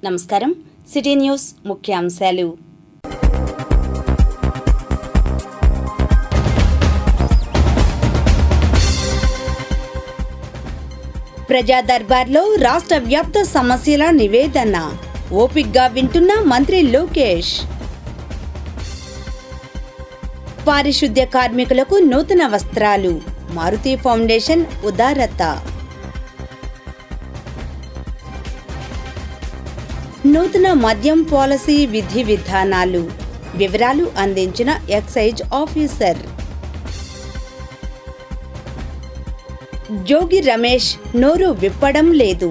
నమస్కారం. City news ముఖ్యాంశాలు. ప్రజా దర్బార్లో రాష్ట్ర వ్యాప్త సమస్యల నివేదన ఓపికగా వింటున్న మంత్రి లోకేష్. పారిశుద్ధ్య కార్మికులకు నూతన వస్త్రాలు, మారుతి ఫౌండేషన్ ఉదారత. నూతన మద్యం పాలసీ విధి విధానాలు వివరాలు అందించిన ఎక్సైజ్ ఆఫీసర్. జోగి రమేష్ నోరు విప్పడం లేదు,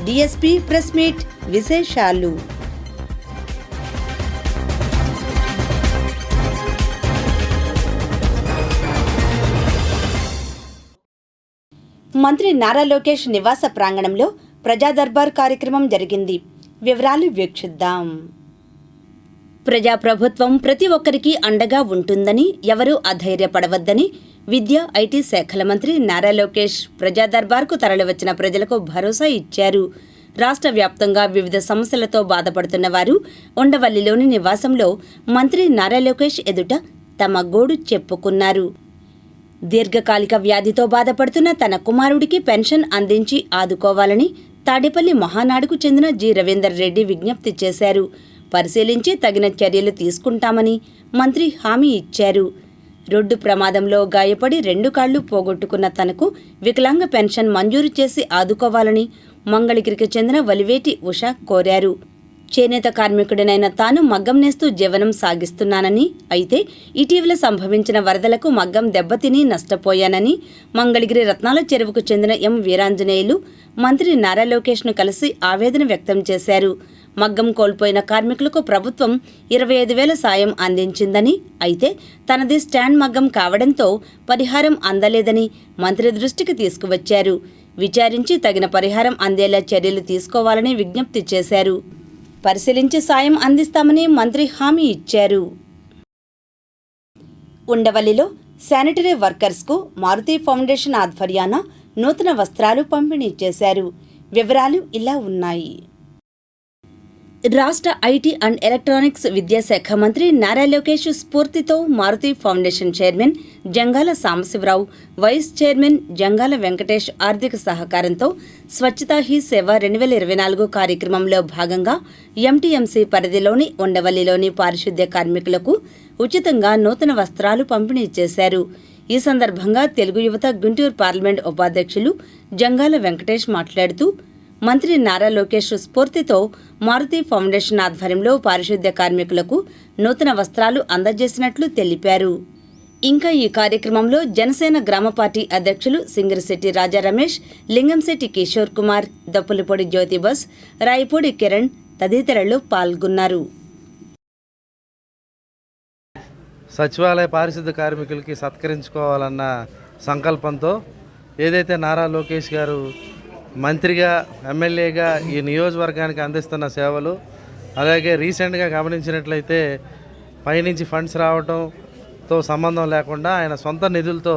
డీఎస్పీ ప్రెస్ మీట్ విశేషాలు. మంత్రి నారా లోకేష్ నివాస ప్రాంగణంలో ప్రజా దర్బార్ కార్యక్రమం జరిగింది. వివరాలు వీక్షిద్దాం. ప్రజాప్రభుత్వం ప్రతి ఒక్కరికి అండగా ఉంటుందని, ఎవరూ అధైర్యపడవద్దని విద్యా, ఐటీ శాఖల మంత్రి నారా లోకేష్ ప్రజా దర్బార్కు తరలివచ్చిన ప్రజలకు భరోసా ఇచ్చారు. రాష్ట్ర వ్యాప్తంగా వివిధ సమస్యలతో బాధపడుతున్న వారు ఉండవల్లిలోని నివాసంలో మంత్రి నారా లోకేష్ ఎదుట తమ గోడు చెప్పుకున్నారు. దీర్ఘకాలిక వ్యాధితో బాధపడుతున్న తన కుమారుడికి పెన్షన్ అందించి ఆదుకోవాలని తాడేపల్లి మహానాడుకు చెందిన జి రవీందర్ రెడ్డి విజ్ఞప్తి చేశారు. పరిశీలించి తగిన చర్యలు తీసుకుంటామని మంత్రి హామీ ఇచ్చారు. రోడ్డు ప్రమాదంలో గాయపడి 2 కాళ్లు పోగొట్టుకున్న తనకు వికలాంగ పెన్షన్ మంజూరు చేసి ఆదుకోవాలని మంగళగిరికి చెందిన వలివేటి ఉష కోరారు. చేనేత కార్మికుడినైన తాను మగ్గం నేస్తూ జీవనం సాగిస్తున్నానని, అయితే ఇటీవల సంభవించిన వరదలకు మగ్గం దెబ్బతిని నష్టపోయానని మంగళగిరి రత్నాల చెరువుకు చెందిన ఎం వీరాంజనేయులు మంత్రి నారా లోకేష్ను కలిసి ఆవేదన వ్యక్తం చేశారు. మగ్గం కోల్పోయిన కార్మికులకు ప్రభుత్వం 25,000 సాయం అందించిందని, అయితే తనది స్టాండ్ మగ్గం కావడంతో పరిహారం అందలేదని మంత్రి దృష్టికి తీసుకువచ్చారు. విచారించి తగిన పరిహారం అందేలా చర్యలు తీసుకోవాలని విజ్ఞప్తి చేశారు. పరిశీలించి సాయం అందిస్తామని మంత్రి హామీ ఇచ్చారు. ఉండవల్లిలో శానిటరీ వర్కర్స్కు మారుతి ఫౌండేషన్ ఆధ్వర్యాన నూతన వస్త్రాలు పంపిణీ చేశారు. వివరాలు ఇలా ఉన్నాయి. రాష్ట్ర ఐటీ అండ్ ఎలక్ట్రానిక్స్ విద్యాశాఖ మంత్రి నారా లోకేష్ స్ఫూర్తితో Maruthi foundation chairman Jangala Sambasivarao, vice chairman Jangala Venkatesh ఆర్థిక సహకారంతో స్వచ్ఛతా హీ సేవ 2024 కార్యక్రమంలో భాగంగా ఎంటీఎంసీ పరిధిలోని ఉండవల్లిలోని పారిశుద్ధ్య కార్మికులకు ఉచితంగా నూతన వస్త్రాలు పంపిణీ చేశారు. ఈ సందర్భంగా తెలుగు యువత గుంటూరు పార్లమెంట్ ఉపాధ్యక్షులు జంగాల వెంకటేష్ మాట్లాడుతూ, మంత్రి నారా లోకేష్ స్ఫూర్తితో మారుతి ఫౌండేషన్ ఆధ్వర్యంలో పారిశుద్ధ్య కార్మికులకు నూతన వస్త్రాలు అందజేసినట్లు తెలిపారు. ఇంకా ఈ కార్యక్రమంలో జనసేన గ్రామ పార్టీ అధ్యక్షులు సింగరిశెట్టి రాజా రమేష్, లింగంశెట్టి కిషోర్ కుమార్, దప్పులపొడి జ్యోతిబస్, రాయపూడి కిరణ్ తదితరులు పాల్గొన్నారు. సచివాలయ పారిశుద్ధ్య కార్మికులకి సత్కరించుకోవాలన్న సంకల్పంతో ఏదైతే నారా లోకేష్ గారు మంత్రిగా, ఎమ్మెల్యేగా ఈ నియోజకవర్గానికి అందిస్తున్న సేవలు, అలాగే రీసెంట్గా గమనించినట్లయితే పైనుంచి ఫండ్స్ రావడంతో సంబంధం లేకుండా ఆయన సొంత నిధులతో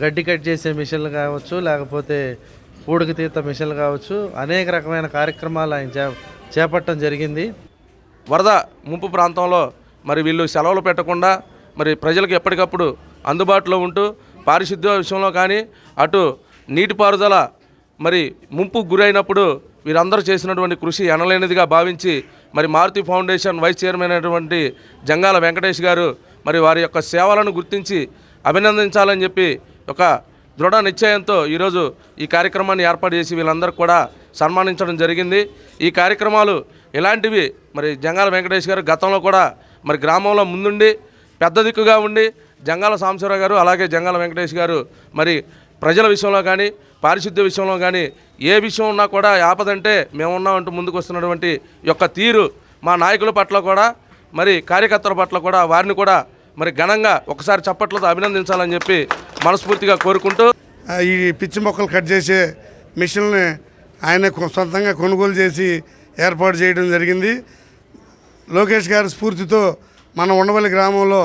గడ్డి కట్ చేసే మిషన్లు కావచ్చు, లేకపోతే పూడికి తీత మిషన్లు కావచ్చు, అనేక రకమైన కార్యక్రమాలు ఆయన చేపట్టడం జరిగింది. వరద ముంపు ప్రాంతంలో మరి వీళ్ళు సెలవులు పెట్టకుండా మరి ప్రజలకు ఎప్పటికప్పుడు అందుబాటులో ఉంటూ పారిశుద్ధ్య విషయంలో కానీ, అటు నీటిపారుదల మరి ముంపు గురైనప్పుడు వీరందరూ చేసినటువంటి కృషి ఎనలేనిదిగా భావించి మరి మారుతి ఫౌండేషన్ వైస్ చైర్మన్ అయినటువంటి జంగాల వెంకటేష్ గారు మరి వారి యొక్క సేవలను గుర్తించి అభినందించాలని చెప్పి ఒక దృఢ నిశ్చయంతో ఈరోజు ఈ కార్యక్రమాన్ని ఏర్పాటు చేసి వీళ్ళందరూ కూడా సన్మానించడం జరిగింది. ఈ కార్యక్రమాలు ఇలాంటివి మరి జంగాల వెంకటేష్ గారు గతంలో కూడా మరి గ్రామంలో ముందుండి పెద్ద దిక్కుగా ఉండి జంగాల సాంబశివరావు గారు అలాగే జంగాల వెంకటేష్ గారు మరి ప్రజల విషయంలో కానీ, పారిశుద్ధ్య విషయంలో కానీ ఏ విషయం ఉన్నా కూడా ఆపదంటే మేమున్నామంటూ ముందుకు వస్తున్నటువంటి యొక్క తీరు మా నాయకుల పట్ల కూడా మరి కార్యకర్తల పట్ల కూడా వారిని కూడా మరి ఘనంగా ఒకసారి చప్పట్లతో అభినందించాలని చెప్పి మనస్ఫూర్తిగా కోరుకుంటూ, ఈ పిచ్చి మొక్కలు కట్ చేసే మిషన్ని ఆయన సొంతంగా కొనుగోలు చేసి ఏర్పాటు చేయడం జరిగింది. లోకేష్ గారి స్ఫూర్తితో మన ఉండవల్లి గ్రామంలో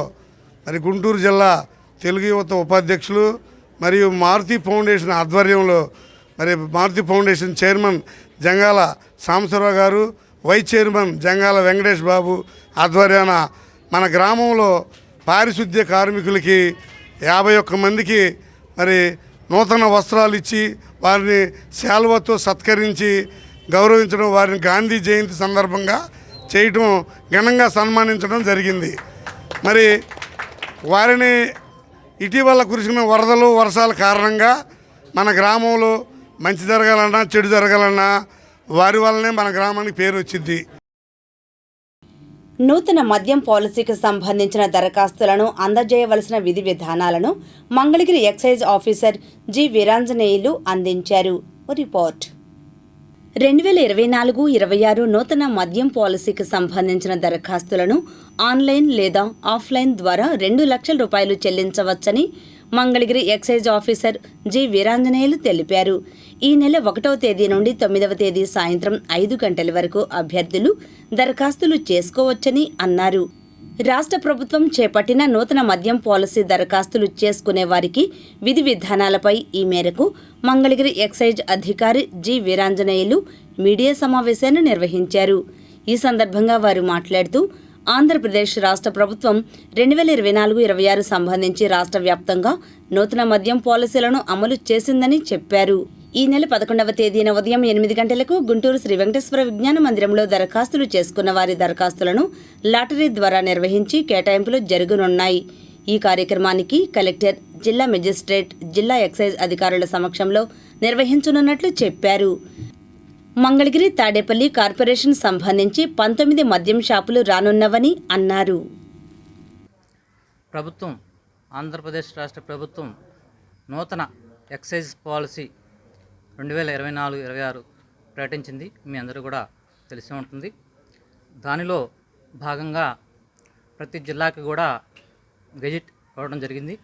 మరి గుంటూరు జిల్లా తెలుగు యువత ఉపాధ్యక్షులు మరియు మారుతి ఫౌండేషన్ ఆధ్వర్యంలో మరి మారుతి ఫౌండేషన్ చైర్మన్ జంగాల సాంబశివరావు గారు, వైస్ చైర్మన్ జంగాల వెంకటేష్ బాబు ఆధ్వర్యాన మన గ్రామంలో పారిశుద్ధ్య కార్మికులకి 51 మందికి మరి నూతన వస్త్రాలు ఇచ్చి వారిని శాలువతో సత్కరించి గౌరవించడం, వారిని గాంధీ జయంతి సందర్భంగా చేయటం, ఘనంగా సన్మానించడం జరిగింది. మరి వారిని ఇటీవల కురిసిన వరదలు వర్షాల కారణంగా మన గ్రామంలో మంచి జరగాలన్నా చెడు జరగాలన్నా వారి వల్లనే మన గ్రామానికి పేరు వచ్చింది. నూతన మద్యం పాలసీకి సంబంధించిన దరఖాస్తులను అందజేయవలసిన విధి విధానాలను Mangalagiri excise officer G Veeranjaneyulu అందించారు. రిపోర్ట్ 2024-26 నూతన మద్యం పాలసీకి సంబంధించిన దరఖాస్తులను ఆన్లైన్ లేదా ఆఫ్లైన్ ద్వారా 2 లక్షల రూపాయలు చెల్లించవచ్చని Mangalagiri excise officer G Veeranjaneyulu తెలిపారు. ఈ నెల 1వ తేదీ నుండి 9వ తేదీ సాయంత్రం 5 గంటల వరకు అభ్యర్థులు దరఖాస్తులు చేసుకోవచ్చని అన్నారు. రాష్ట్ర ప్రభుత్వం చేపట్టిన నూతన మద్యం పాలసీ దరఖాస్తులు చేసుకునే వారికి విధి విధానాలపై ఈ మేరకు మంగళగిరి ఎక్సైజ్ అధికారి జి వీరాంజనేయులు మీడియా సమావేశాన్ని నిర్వహించారు. ఈ సందర్భంగా వారు మాట్లాడుతూ ఆంధ్రప్రదేశ్ రాష్ట్ర ప్రభుత్వం 2024-26 సంబంధించి రాష్ట్ర వ్యాప్తంగా నూతన మద్యం పాలసీలను అమలు చేసిందని చెప్పారు. ఈ నెల 11వ తేదీన ఉదయం 8 గంటలకు గుంటూరు శ్రీ వెంకటేశ్వర విజ్ఞాన మందిరంలో దరఖాస్తులు చేసుకున్న వారి దరఖాస్తులను లాటరీ ద్వారా నిర్వహించి కేటాయింపులు జరగనున్నాయి. ఈ కార్యక్రమానికి కలెక్టర్, జిల్లా మెజిస్ట్రేట్, జిల్లా ఎక్సైజ్ అధికారుల సమక్షంలో నిర్వహించనున్నట్లు చెప్పారు. మంగళగిరి, తాడేపల్లి కార్పొరేషన్ సంబంధించి 19 మద్యం షాపులు రానున్నవని అన్నారు. ప్రభుత్వం, ఆంధ్రప్రదేశ్ రాష్ట్ర ప్రభుత్వం నూతన ఎక్సైజ్ పాలసీ 2024-26 ప్రకటించింది. మీ అందరూ కూడా తెలిసి ఉంటుంది. దానిలో భాగంగా ప్రతి జిల్లాకి కూడా గెజిట్ ఇవ్వడం జరిగింది.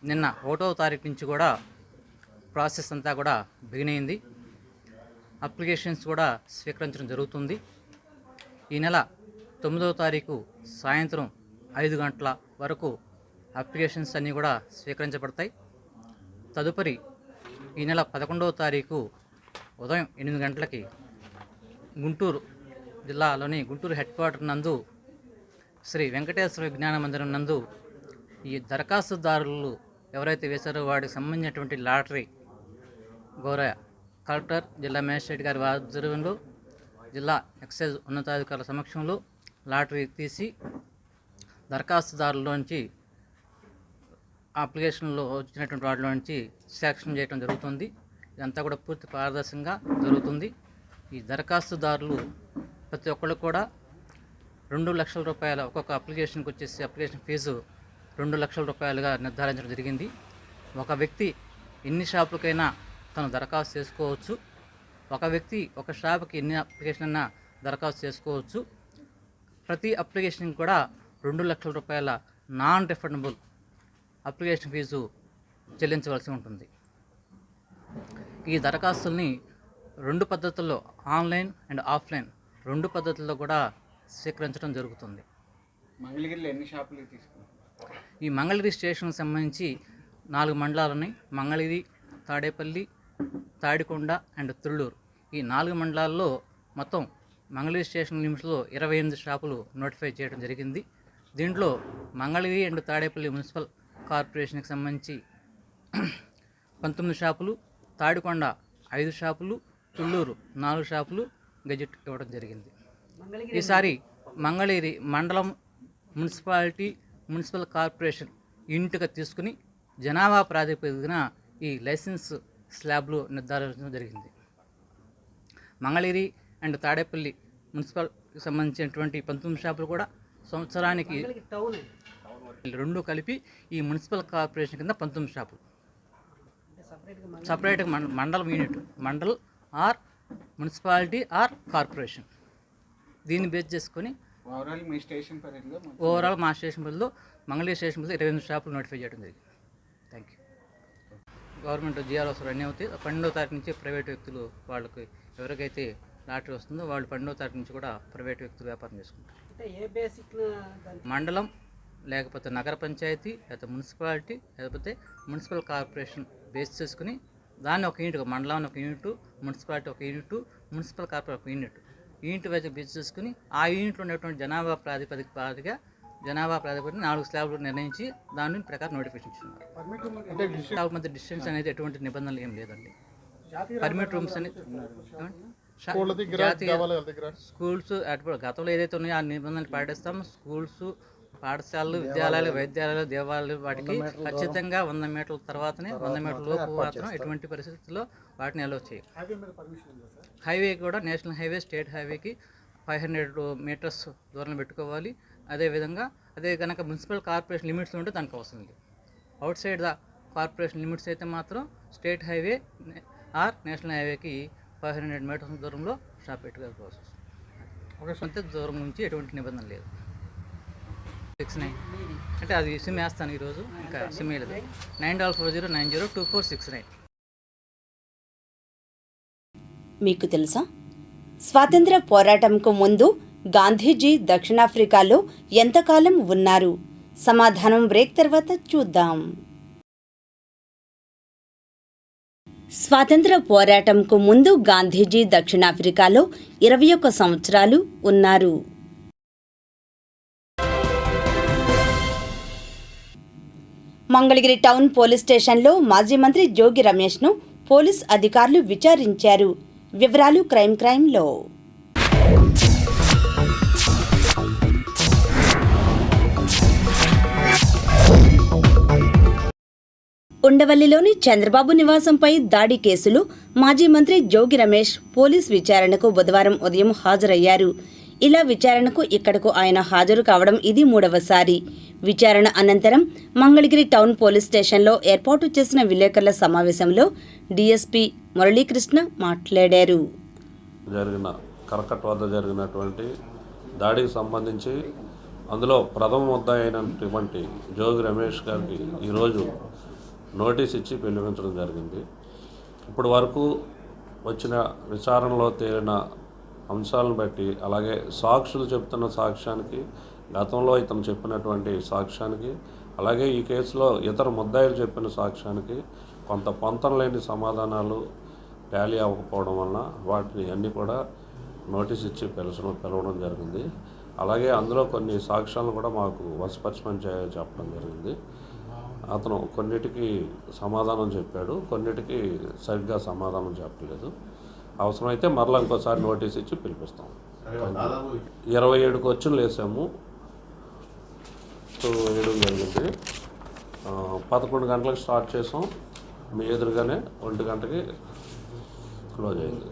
నిన్న 1వ తారీఖు నుంచి కూడా ప్రాసెస్ అంతా కూడా బిగిన్ అయింది. అప్లికేషన్స్ కూడా స్వీకరించడం జరుగుతుంది. ఈ నెల 9వ తారీఖు సాయంత్రం 5 గంటల వరకు అప్లికేషన్స్ అన్నీ కూడా స్వీకరించబడతాయి. తదుపరి ఈ నెల 11వ తారీఖు ఉదయం 8 గంటలకి గుంటూరు జిల్లాలోని గుంటూరు హెడ్ క్వార్టర్ నందు శ్రీ వెంకటేశ్వర విజ్ఞాన మందిరం నందు ఈ దరఖాస్తుదారులు ఎవరైతే వేశారో వాటికి సంబంధించినటువంటి లాటరీ గౌరవ కలెక్టర్, జిల్లా మేజిస్ట్రేట్ గారి ఆధ్వర్యంలో, జిల్లా ఎక్సైజ్ ఉన్నతాధికారుల సమక్షంలో లాటరీ తీసి దరఖాస్తుదారుల్లోంచి అప్లికేషన్లో వచ్చినటువంటి వాటిలో నుంచి సెలక్షన్ చేయడం జరుగుతుంది. ఇదంతా కూడా పూర్తి పారదర్శకంగా జరుగుతుంది. ఈ దరఖాస్తుదారులు ప్రతి ఒక్కళ్ళు కూడా 2 లక్షల రూపాయల ఒక్కొక్క అప్లికేషన్కి వచ్చేసి అప్లికేషన్ ఫీజు 2 లక్షల రూపాయలుగా నిర్ధారించడం జరిగింది. ఒక వ్యక్తి ఎన్ని షాపులకైనా తను దరఖాస్తు చేసుకోవచ్చు. ఒక వ్యక్తి ఒక షాపుకి ఎన్ని అప్లికేషన్ అయినా దరఖాస్తు చేసుకోవచ్చు. ప్రతి అప్లికేషన్ కూడా 2 లక్షల రూపాయల నాన్ రిఫండబుల్ అప్లికేషన్ ఫీజు చెల్లించవలసి ఉంటుంది. ఈ దరఖాస్తుల్ని 2 పద్ధతుల్లో, ఆన్లైన్ అండ్ ఆఫ్లైన్ 2 పద్ధతుల్లో కూడా స్వీకరించడం జరుగుతుంది. మంగళగిరిలో ఎన్ని షాపులు తీసుకున్నారు? ఈ మంగళగిరి స్టేషన్కి సంబంధించి 4 మండలాలు ఉన్నాయి. మంగళగిరి, తాడేపల్లి, తాడికొండ అండ్ తుళ్ళూరు. ఈ 4 మండలాల్లో మొత్తం మంగళగిరి స్టేషన్ లిమిట్స్లో 28 షాపులు నోటిఫై చేయడం జరిగింది. దీంట్లో మంగళగిరి అండ్ తాడేపల్లి మున్సిపల్ కార్పొరేషన్కి సంబంధించి 19 షాపులు, తాడికొండ 5 షాపులు, తుళ్ళూరు 4 షాపులు గెజిట్ ఇవ్వడం జరిగింది. ఈసారి మంగళగిరి మండలం, మున్సిపాలిటీ, మున్సిపల్ కార్పొరేషన్ యూనిట్గా తీసుకుని జనాభా ప్రాతిపదికన ఈ లైసెన్స్ స్లాబ్లు నిర్ధారించడం జరిగింది. మంగళగిరి అండ్ తాడేపల్లి మున్సిపల్కి సంబంధించినటువంటి 19 షాపులు కూడా సంవత్సరానికి 2 కలిపి ఈ మున్సిపల్ కార్పొరేషన్ కింద 19 షాపులు. సపరేట్గా మండలం unit, mandal or municipality or corporation, దీన్ని బేస్ చేసుకొని ఓవరాల్ మీ స్టేషన్ పరిధిలో ఓవరాల్ మా స్టేషన్ పరిధిలో మంగళగిరి స్టేషన్ పరిధిలో 28 షాపులు నోటిఫై చేయడం జరిగింది. Thank you. గవర్నమెంట్ జిఆర్ఓస్ అన్నీ అవుతాయి. 12వ తారీఖు నుంచి ప్రైవేట్ వ్యక్తులు వాళ్ళకి ఎవరికైతే లాటరీ వస్తుందో వాళ్ళు 12వ తారీఖు నుంచి కూడా ప్రైవేట్ వ్యక్తులు వ్యాపారం చేసుకుంటారు. మండలం, లేకపోతే నగర పంచాయతీ, లేకపోతే మున్సిపాలిటీ, లేకపోతే మున్సిపల్ కార్పొరేషన్ బేస్ చేసుకుని దాన్ని ఒక యూనిట్, మండలాన్ని ఒక యూనిట్, మున్సిపాలిటీ ఒక యూనిట్, మున్సిపల్ కార్పొరేషన్ ఒక యూనిట్, యూనిట్ వైజ్ బేస్ చేసుకుని ఆ యూనిట్లో ఉన్నటువంటి జనాభా ప్రాతిపదికగా 4 స్లాబ్లు నిర్ణయించి దాని ప్రకారం నోటిఫికేషన్ ఇచ్చున్నారు. స్లాబ్ మధ్య డిస్టెన్స్ అనేది ఎటువంటి నిబంధనలు ఏం లేదండి. పర్మిట్ రూమ్స్ అనేది జాతీయ స్కూల్స్ గతంలో ఏదైతే ఉన్నాయో ఆ నిబంధనలు పాటిస్తాం. స్కూల్స్, పాఠశాలలు, విద్యాలయాలు, వైద్యాలయాలు, దేవాలయాలు వాటికి ఖచ్చితంగా 100 మీటర్ల తర్వాతనే 100 మీటర్ల లోపు మాత్రం ఎటువంటి పరిస్థితుల్లో వాటిని అలౌ చేయాలి. హైవే కూడా నేషనల్ హైవే, స్టేట్ హైవేకి 500 మీటర్స్ దూరం పెట్టుకోవాలి. అదేవిధంగా అదే కనుక మున్సిపల్ కార్పొరేషన్ లిమిట్స్ ఉంటే దానికి అవసరం లేదు. Out side the corporation limits అయితే మాత్రం స్టేట్ హైవే ఆర్ నేషనల్ హైవేకి 500 మీటర్స్ దూరంలో షాప్ పెట్టుకోవాల్సి వస్తుంది. అంతే దూరం నుంచి ఎటువంటి నిబంధన లేదు. 69 అంటే అది సిమ్ వేస్తాను ఈరోజు, ఇంకా సిమ్ లేదు. 9040902469. మీకు తెలుసా, స్వాతంత్ర పోరాటంకు ముందు గాంధీజీ దక్షిణాఫ్రికాలో ఎంతకాలం ఉన్నారు? సమాధానం బ్రేక్ తర్వాత చూద్దాం. స్వాతంత్ర పోరాటంకు ముందు గాంధీజీ దక్షిణాఫ్రికాలో 21 సంవత్సరాలు ఉన్నారు. మంగళగిరి టౌన్ పోలీస్ స్టేషన్లో మాజీ మంత్రి జోగి రమేష్ను పోలీస్ అధికారులు విచారించారు. వివరాలు క్రైమ్లో. ఉండవల్లిలోని చంద్రబాబు నివాసంపై దాడి కేసులో మాజీ మంత్రి జోగి రమేష్ పోలీస్ విచారణకు బుధవారం ఉదయం హాజరయ్యారు. ఇలా విచారణకు ఇక్కడకు ఆయన హాజరు కావడం ఇది 3వసారి. విచారణ అనంతరం మంగళగిరి టౌన్ పోలీస్ స్టేషన్లో ఏర్పాటు చేసిన విలేకరుల సమావేశంలో డీఎస్పీ మురళీకృష్ణ మాట్లాడారు. కరకట్ వద్ద జరిగినటువంటి దాడికి సంబంధించి అందులో ప్రథమ ముద్దాయి అయినటువంటి జోగి రమేష్ గారికి ఈరోజు నోటీస్ ఇచ్చి పిలిపించడం జరిగింది. ఇప్పటి వరకు వచ్చిన విచారణలో తేలిన అంశాలను బట్టి, అలాగే సాక్షులు చెప్తున్న సాక్ష్యానికి, గతంలో ఇతను చెప్పినటువంటి సాక్ష్యానికి, అలాగే ఈ కేసులో ఇతర ముద్దాయిలు చెప్పిన సాక్ష్యానికి కొంత పొంతం లేని సమాధానాలు టాలీ అవ్వకపోవడం వలన వాటిని అన్నీ కూడా నోటీస్ ఇచ్చి పిలవడం జరిగింది. అలాగే అందులో కొన్ని సాక్ష్యాలను కూడా మాకు వశపరచమని చెప్పడం జరిగింది. అతను కొన్నిటికి సమాధానం చెప్పాడు, కొన్నిటికి సరిగ్గా సమాధానం చెప్పలేదు. అవసరమైతే మరలా ఇంకోసారి నోటీస్ ఇచ్చి పిలిపిస్తాం. 27 క్వశ్చన్లు వేసాము, వేయడం జరిగింది. 11 గంటలకు స్టార్ట్ చేసాం, మీ ఎదురుగానే 1 గంటకి క్లోజ్ అయింది.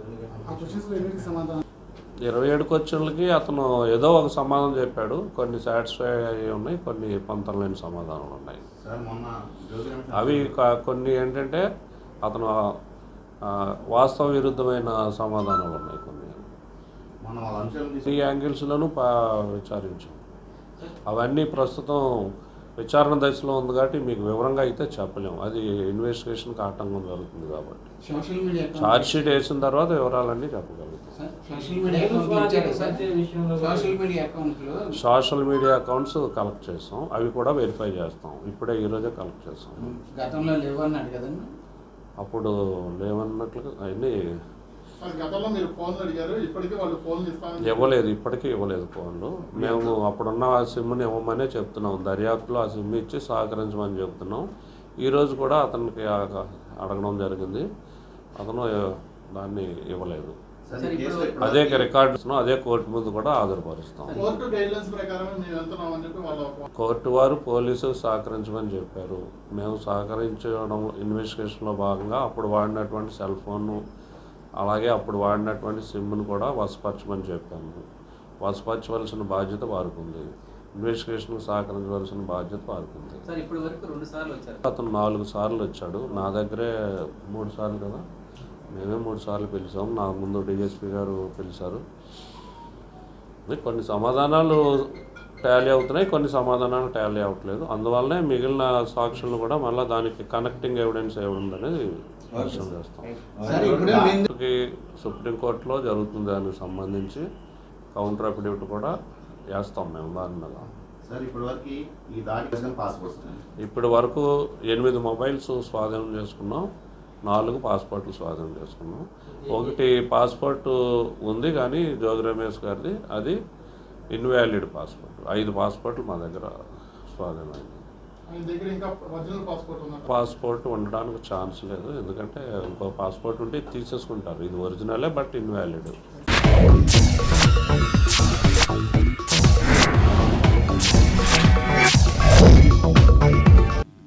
27 క్వశ్చన్లకి అతను ఏదో ఒక సమాధానం చెప్పాడు. కొన్ని సాటిస్ఫై అయ్యి ఉన్నాయి, కొన్ని పొంతం లేని సమాధానాలు ఉన్నాయి. అవి కొన్ని ఏంటంటే అతను వాస్తవ విరుద్ధమైన సమాధానాలు ఉన్నాయి. కొన్ని ఈ యాంగిల్స్లోనూ విచారించాం. అవన్నీ ప్రస్తుతం విచారణ దశలో ఉంది కాబట్టి మీకు వివరంగా అయితే చెప్పలేము. అది ఇన్వెస్టిగేషన్కి ఆటంకం జరుగుతుంది కాబట్టి ఛార్జ్ షీట్ వేసిన తర్వాత వివరాలన్నీ చెప్పగలుగుతాం. సోషల్ మీడియా అకౌంట్స్ కలెక్ట్ చేస్తాం, అవి కూడా వెరిఫై చేస్తాం. ఇప్పుడే ఈరోజే కలెక్ట్ చేస్తాం. అప్పుడు లేవన్నట్లు అవన్నీ ఇవ్వలేదు, ఇప్పటికీ ఇవ్వలేదు ఫోన్లు. మేము అప్పుడున్న ఆ సిమ్ని ఇవ్వమనే చెప్తున్నాం, దర్యాప్తులో ఆ సిమ్ ఇచ్చి సహకరించమని చెప్తున్నాం. ఈరోజు కూడా అతనికి అడగడం జరిగింది, అతను దాన్ని ఇవ్వలేదు. అదే రికార్డ్స్ అదే కోర్టు ముందు కూడా హాజరుపరుస్తాం. కోర్టు వారు పోలీసు సహకరించమని చెప్పారు. మేము సహకరించడం ఇన్వెస్టిగేషన్లో భాగంగా అప్పుడు వాడినటువంటి సెల్ ఫోన్ను, అలాగే అప్పుడు వాడినటువంటి సిమ్ను కూడా వశపరచమని చెప్పాము. వశపరచవలసిన బాధ్యత వారికి ఉంది, ఇన్వెస్టిగేషన్కి సహకరించవలసిన బాధ్యత వారికి ఉంది. అతను 4 సార్లు వచ్చాడు, నా దగ్గరే 3 సార్లు కదా, మేమే 3 సార్లు పిలిచాం. నా ముందు డిఎస్పీ గారు పిలిచారు. కొన్ని సమాధానాలు టాలీ అవుతున్నాయి, కొన్ని సమాధానాలు టాలీ అవ్వట్లేదు. అందువల్లనే మిగిలిన సాక్షులను కూడా మళ్ళీ దానికి కనెక్టింగ్ ఎవిడెన్స్ ఏముందనేది పరిశీలన చేస్తాం. సుప్రీంకోర్టులో జరుగుతుంది, దానికి సంబంధించి కౌంటర్ అఫిడవిట్ కూడా వేస్తాం మేము దాని మీద. ఇప్పటి వరకు 8 మొబైల్స్ స్వాధీనం చేసుకున్నాం. 4 పాస్పోర్ట్లు స్వాధీనం చేసుకున్నాం. ఒకటి పాస్పోర్ట్ ఉంది కానీ జోగి రమేష్ గారిది, అది ఇన్వాలిడ్ పాస్పోర్ట్. 5 పాస్పోర్ట్లు మా దగ్గర స్వాధీనమైంది. పాస్పోర్ట్ ఉండడానికి ఛాన్స్ లేదు, ఎందుకంటే ఇంకో పాస్పోర్ట్ ఉంటే తీసేసుకుంటారు. ఇది ఒరిజినలే బట్ ఇన్వాలిడ్.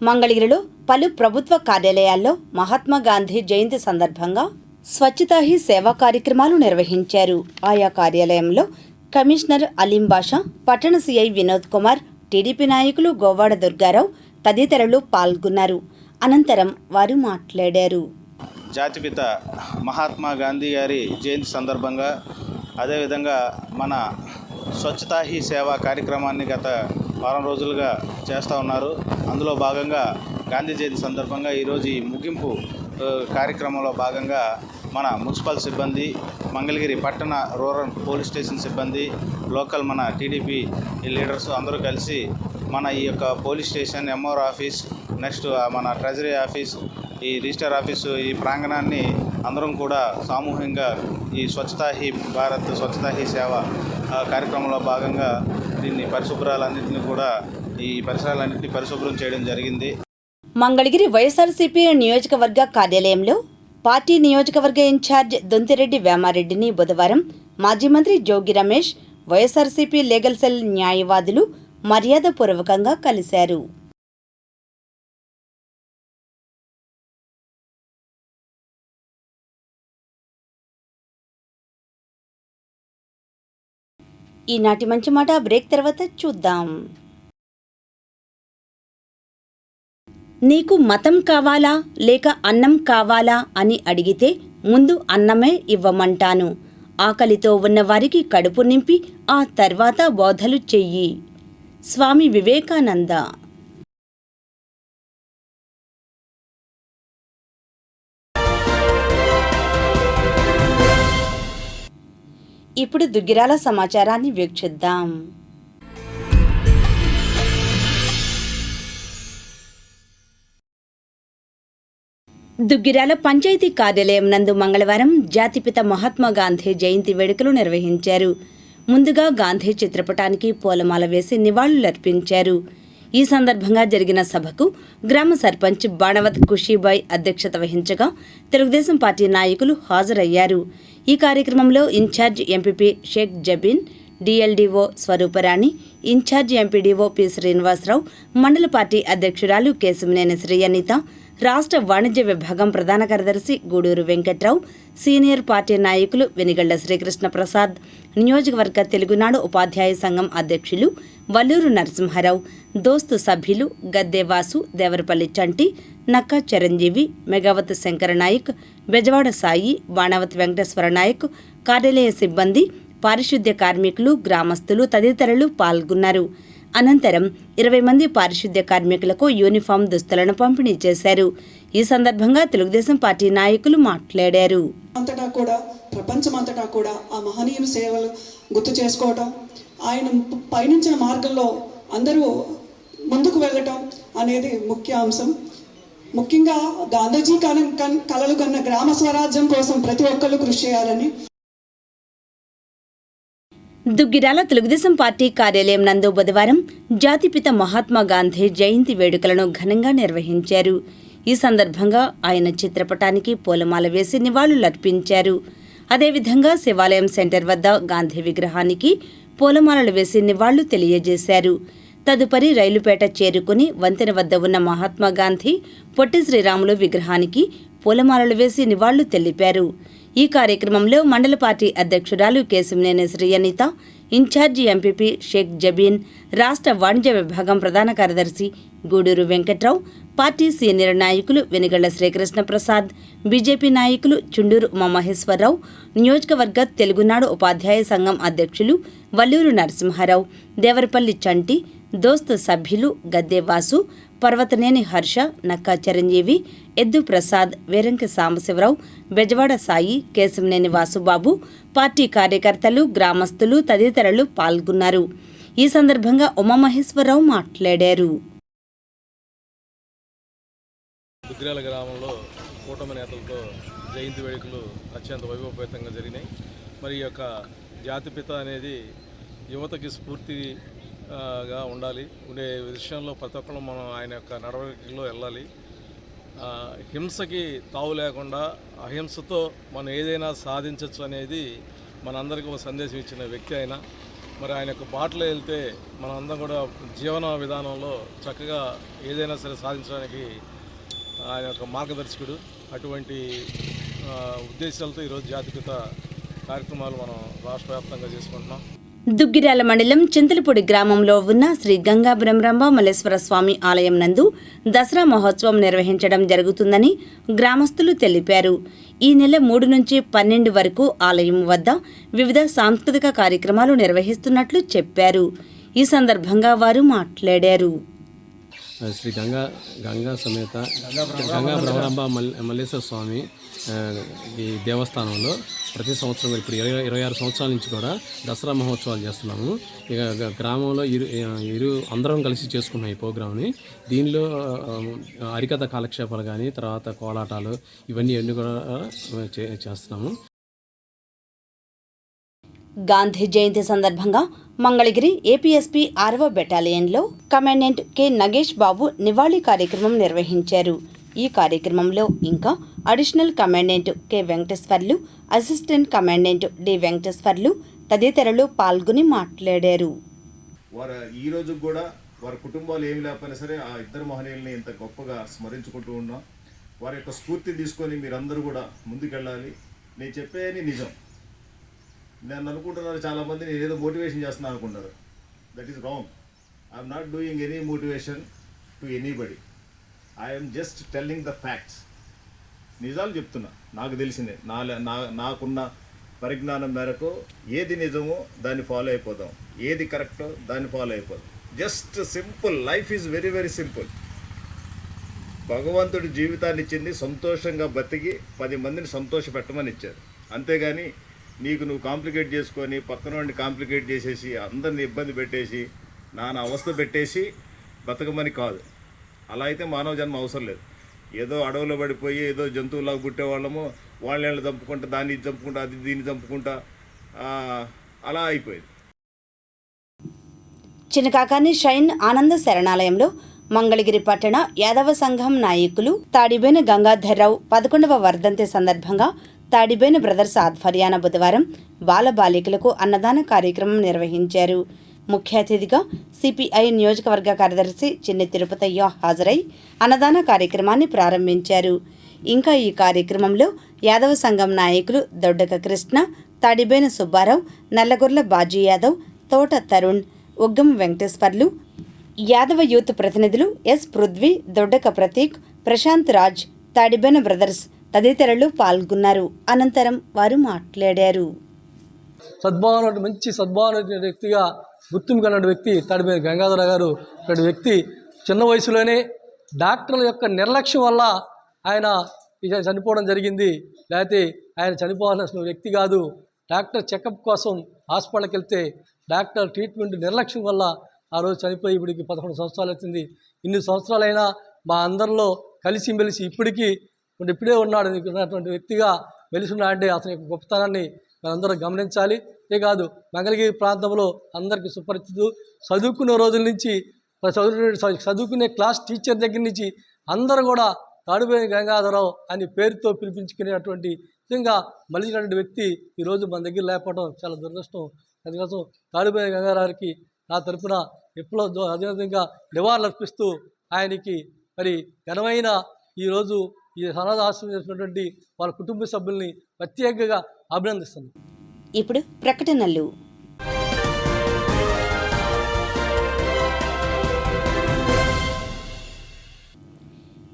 మంగళగిరిలో పలు ప్రభుత్వ కార్యాలయాల్లో మహాత్మా గాంధీ జయంతి సందర్భంగా స్వచ్ఛతా హీ సేవా కార్యక్రమాలు నిర్వహించారు. ఆయా కార్యాలయంలో కమిషనర్ అలీం బాషా, పట్టణ సిఐ వినోద్ కుమార్, టీడీపీ నాయకులు గోవాడ దుర్గారావు తదితరులు పాల్గొన్నారు. అనంతరం వారు మాట్లాడారు. జాతిపిత మహాత్మా గాంధీ గారి జయంతి సందర్భంగా, అదేవిధంగా మన స్వచ్ఛతా హీ సేవా కార్యక్రమాన్ని గత వారం రోజులుగా చేస్తూ ఉన్నారు. అందులో భాగంగా గాంధీ జయంతి సందర్భంగా ఈరోజు ఈ ముగింపు కార్యక్రమంలో భాగంగా మన మున్సిపల్ సిబ్బంది, మంగళగిరి పట్టణ రూరల్ పోలీస్ స్టేషన్ సిబ్బంది, లోకల్ మన టీడీపీ లీడర్స్ అందరూ కలిసి మన ఈ యొక్క police station, MR office, next మన ట్రెజరీ ఆఫీస్, ఈ రిజిస్టర్ ఆఫీసు, ఈ ప్రాంగణాన్ని అందరం కూడా సామూహికంగా ఈ స్వచ్ఛతా హీ భారత్, స్వచ్ఛతా హీ సేవ కార్యక్రమంలో భాగంగా దీన్ని పరిశుభ్రాలన్నింటినీ కూడా ఈ పరిసరాలన్నింటినీ పరిశుభ్రం చేయడం జరిగింది. మంగళగిరి వైఎస్ఆర్సీపీ నియోజకవర్గ కార్యాలయంలో పార్టీ నియోజకవర్గ ఇన్ఛార్జ్ దొంతిరెడ్డి వేమారెడ్డిని బుధవారం మాజీ మంత్రి జోగి రమేష్, వైఎస్ఆర్సీపీ లీగల్ సెల్ న్యాయవాదులు మర్యాదపూర్వకంగా కలిశారు. ఈనాటి మంచి మాట బ్రేక్ తర్వాత చూద్దాం. నీకు మతం కావాలా లేక అన్నం కావాలా అని అడిగితే ముందు అన్నమే ఇవ్వమంటాను. ఆకలితో ఉన్నవారికి కడుపు నింపి ఆ తర్వాత బోధలు చెయ్యి. స్వామి వివేకానంద. ఇప్పుడు దుగ్గిరాల సమాచారాన్ని వీక్షిద్దాం. దుగ్గిరాల పంచాయతీ కార్యాలయం నందు మంగళవారం జాతిపిత మహాత్మా గాంధీ జయంతి వేడుకలు నిర్వహించారు. ముందుగా గాంధీ చిత్రపటానికి పూలమాల వేసి నివాళులర్పించారు. ఈ సందర్భంగా జరిగిన సభకు గ్రామ సర్పంచ్ బాణవత్ ఖుషీబాయ్ అధ్యక్షత వహించగా తెలుగుదేశం పార్టీ నాయకులు హాజరయ్యారు. ఈ కార్యక్రమంలో incharge MPP Shaik Jabeen, DLDO Swarooparani, incharge MPDO P Srinivasarao, మండల పార్టీ అధ్యక్షురాలు కేశమనేని శ్రీ అనిత, రాష్ట్ర వాణిజ్య విభాగం ప్రధాన కార్యదర్శి గూడూరు వెంకట్రావు, సీనియర్ పార్టీ నాయకులు వెనిగళ్ల శ్రీకృష్ణ ప్రసాద్, నియోజకవర్గ తెలుగునాడు ఉపాధ్యాయ సంఘం అధ్యక్షులు వల్లూరు నరసింహారావు, దోస్తు సభ్యులు గద్దేవాసు, దేవరపల్లి చంటి, నక్కా చిరంజీవి, మెగావత్ శంకర నాయక్, బెజవాడ సాయి, బాణావత్ వెంకటేశ్వర నాయక్, కార్యాలయ సిబ్బంది, పారిశుద్ధ్య కార్మికులు, గ్రామస్తులు తదితరులు పాల్గొన్నారు. అనంతరం 20 మంది పారిశుద్ధ్య కార్మికులకు యూనిఫామ్ దుస్తులను పంపిణీ చేశారు. ఈ సందర్భంగా తెలుగుదేశం పార్టీ నాయకులు మాట్లాడారు. అంతటా కూడా, ప్రపంచమంతటా కూడా ఆ మహనీయుని సేవలు గుర్తు చేసుకోవటం, ఆయన పయనించిన మార్గంలో అందరూ ముందుకు వెళ్ళటం అనేది ముఖ్య అంశం. ముఖ్యంగా గాంధీజీ కలలు కన్న గ్రామ స్వరాజ్యం కోసం ప్రతి ఒక్కరు కృషి చేయాలని దుగ్గిరాల తెలుగుదేశం పార్టీ కార్యాలయం నందు బుధవారం జాతిపిత మహాత్మా గాంధీ జయంతి వేడుకలను ఘనంగా నిర్వహించారు. ఈ సందర్భంగా ఆయన చిత్రపటానికి పూలమాల వేసి నివాళులర్పించారు. అదేవిధంగా శివాలయం సెంటర్ వద్ద గాంధీ విగ్రహానికి పూలమాలలు వేసి నివాళులు తెలియజేశారు. తదుపరి రైలుపేట చేరుకుని వంతెన వద్ద ఉన్న మహాత్మా గాంధీ పొట్టి శ్రీరాములు విగ్రహానికి పూలమాలలు వేసి నివాళులు తెలిపారు. ఈ కార్యక్రమంలో మండల పార్టీ అధ్యక్షురాలు కేశమనేని శ్రీ అనిత, ఇన్ఛార్జి ఎంపీపీ షేక్ జబీన్, రాష్ట్ర వాణిజ్య విభాగం ప్రధాన కార్యదర్శి గూడూరు వెంకట్రావు, పార్టీ సీనియర్ నాయకులు వెనిగళ్ల శ్రీకృష్ణ ప్రసాద్, బీజేపీ నాయకులు చుండూరు ఉమామహేశ్వరరావు, నియోజకవర్గ తెలుగునాడు ఉపాధ్యాయ సంఘం అధ్యక్షులు వల్లూరు నరసింహారావు, దేవరపల్లి చంటి, దోస్తు సభ్యులు గద్దేవాసు, పర్వతనేని హర్ష, నక్కా చిరంజీవి, ఎద్దు ప్రసాద్, వీరంకి సాంబశివరావు, బెజవాడ సాయి, కేశమనేని వాసుబాబు, పార్టీ కార్యకర్తలు, గ్రామస్తులు తదితరులు పాల్గొన్నారు. ఈ సందర్భంగా ఉమామహేశ్వరరావు మాట్లాడారు. దుగ్గిరాల గ్రామంలో కూటమి నేతలతో జయంతి వేడుకలు అత్యంత వైభవపేతంగా జరిగినాయి. మరి ఈ యొక్క జాతిపిత అనేది యువతకి స్ఫూర్తిగా ఉండే విషయంలో ప్రతి ఒక్కరు మనం ఆయన యొక్క నడవడికలో వెళ్ళాలి. హింసకి తావు లేకుండా అహింసతో మనం ఏదైనా సాధించవచ్చు అనేది మనందరికీ ఒక సందేశం ఇచ్చిన వ్యక్తి ఆయన. మరి ఆయన యొక్క బాటలో వెళ్తే మనందరం కూడా జీవన విధానంలో చక్కగా ఏదైనా సరే సాధించడానికి ఆయన యొక్క మార్గదర్శకుడు. అటువంటి ఉద్దేశాలతో ఈరోజు జాతిపిత కార్యక్రమాలు మనం రాష్ట్ర వ్యాప్తంగా చేసుకుంటున్నాం. దుగ్గిరాల మండలం చింతలపూడి గ్రామంలో ఉన్న శ్రీ గంగా బ్రహ్మరంభ మల్లేశ్వర స్వామి ఆలయం నందు దసరా మహోత్సవం నిర్వహించడం జరుగుతుందని గ్రామస్తులు తెలిపారు. ఈ నెల 3 నుంచి 12 వరకు ఆలయం వద్ద వివిధ సాంస్కృతిక కార్యక్రమాలు నిర్వహిస్తున్నట్లు చెప్పారు. ఈ సందర్భంగా వారు మాట్లాడారు. శ్రీ గంగా సమేత గంగా బ్రహ్మరంభ మల్లేశ్వర స్వామి ఈ దేవస్థానంలో ప్రతి సంవత్సరం ఇప్పుడు 26 సంవత్సరాల నుంచి కూడా దసరా మహోత్సవాలు చేస్తున్నాము. ఇక గ్రామంలో అందరం కలిసి చేసుకున్నాం ఈ ప్రోగ్రామ్ని. దీనిలో హరికథ కాలక్షేపాలు కానీ, తర్వాత కోలాటాలు ఇవన్నీ కూడా చేస్తున్నాము. గాంధీ జయంతి సందర్భంగా మంగళగిరి ఏపీఎస్పీ 6వ బెటాలియన్లో కమాండెంట్ కె నగేష్ బాబు నివాళి కార్యక్రమం నిర్వహించారు. ఈ కార్యక్రమంలో ఇంకా additional commandant K Venkateswarlu, assistant commandant D Venkateswarlu తదితరులు పాల్గొని మాట్లాడారు. వారు ఈ రోజు కూడా వారి కుటుంబాలు ఏమి లేకపోయినా సరే ఆ ఇద్దరు మహనీయుల్ని ఇంత గొప్పగా స్మరించుకుంటూ ఉన్నాం. వారి యొక్క స్ఫూర్తిని తీసుకొని మీరందరూ కూడా ముందుకెళ్ళాలి. నేను చెప్పేది నిజం. నేను అనుకుంటున్నారు చాలామంది నేను ఏదో మోటివేషన్ చేస్తున్నాను అనుకుంటారు. That is wrong. I'm not doing any motivation to anybody. I'm just telling the facts. నిజాలు చెప్తున్నా. నాకు తెలిసిందే, నాకున్న పరిజ్ఞానం మేరకు ఏది నిజమో దాన్ని ఫాలో అయిపోదాం, ఏది కరెక్టో దాన్ని ఫాలో అయిపోదాం. Just simple. Life is very very simple. భగవంతుడి జీవితాన్ని ఇచ్చింది సంతోషంగా బతికి 10 మందిని సంతోష పెట్టమని ఇచ్చారు. అంతేగాని నీకు నువ్వు కాంప్లికేట్ చేసుకొని పక్కన నుండి కాంప్లికేట్ చేసేసి అందరిని ఇబ్బంది పెట్టేసి నానా అవస్థ పెట్టేసి బతకమని కాదు. అలా అయితే మానవ జన్మ అవసరం లేదు. ఏదో అడవులో పడిపోయి ఏదో జంతువులాగా పుట్టేవాళ్ళము, వాళ్ళని చంపుకుంటా, దాన్ని చంపుకుంటా, అది దీన్ని చంపుకుంటా అలా అయిపోయింది. చినకాకాని షైన్ ఆనంద శరణాలయంలో మంగళగిరి పట్టణ యాదవ సంఘం నాయకులు తాడిబేన గంగాధర్రావు 11వ వర్ధంతి సందర్భంగా తాడిబేన బ్రదర్స్ ఆధ్వర్యాన బుధవారం బాలబాలికలకు అన్నదాన కార్యక్రమం నిర్వహించారు. ముఖ్య అతిథిగా సిపిఐ నియోజకవర్గ కార్యదర్శి చిన్ని తిరుపతయ్య హాజరై అన్నదాన కార్యక్రమాన్ని ప్రారంభించారు. ఇంకా ఈ కార్యక్రమంలో యాదవ సంఘం నాయకులు దొడ్డక కృష్ణ, తాడిబేన సుబ్బారావు, నల్లగొర్ల బాజీ యాదవ్, తోట తరుణ్, ఉగ్గం వెంకటేశ్వర్లు, యాదవ యూత్ ప్రతినిధులు ఎస్ పృథ్వీ, దొడ్డక ప్రతీక్, ప్రశాంత్ రాజ్, తాడిబేన బ్రదర్స్ తదితరులు పాల్గొన్నారు. అనంతరం వారు మాట్లాడారు. సద్భావన, మంచి సద్భావన వ్యక్తిగా గుర్తింపు కలిగిన వ్యక్తి తాడిబేన గంగాధర గారు. ఇటువంటి వ్యక్తి చిన్న వయసులోనే డాక్టర్ల యొక్క నిర్లక్ష్యం వల్ల ఆయన చనిపోవడం జరిగింది. లేకపోతే ఆయన చనిపోవాల్సిన వ్యక్తి కాదు. డాక్టర్ చెకప్ కోసం హాస్పిటల్కి వెళ్తే డాక్టర్ ట్రీట్మెంట్ నిర్లక్ష్యం వల్ల ఆ రోజు చనిపోయి ఇప్పటికి 11 సంవత్సరాలు అవుతుంది. ఇన్ని సంవత్సరాలైనా మా అందరిలో కలిసిమెలిసి ఇప్పుడే ఉన్నాడు ఉన్నటువంటి వ్యక్తిగా వెలిసిన్నాడంటే అతని యొక్క గొప్పతనాన్ని మనందరూ గమనించాలి. ఇదే కాదు, మంగళగిరి ప్రాంతంలో అందరికీ సుపరిచితుడు. చదువుకునే రోజుల నుంచి చదువుకునే క్లాస్ టీచర్ దగ్గర నుంచి అందరూ కూడా తాడిబేన గంగాధరరావు అని పేరుతో పిలిపించుకునేటువంటి విధంగా మలిచినటువంటి వ్యక్తి ఈరోజు మన దగ్గర లేకపోవడం చాలా దురదృష్టం. అందుకోసం తాడిబేన గంగాధరానికి నా తరఫున ఎప్పుడో అదేవిధంగా నివాళులు అర్పిస్తూ ఆయనకి మరి ఘనమైన ఈరోజు ఈ సనాథ ఆశ్రమం చేసినటువంటి వాళ్ళ కుటుంబ సభ్యుల్ని ప్రత్యేకంగా అభినందిస్తున్నాను. ఇప్పుడు ప్రకటనలు.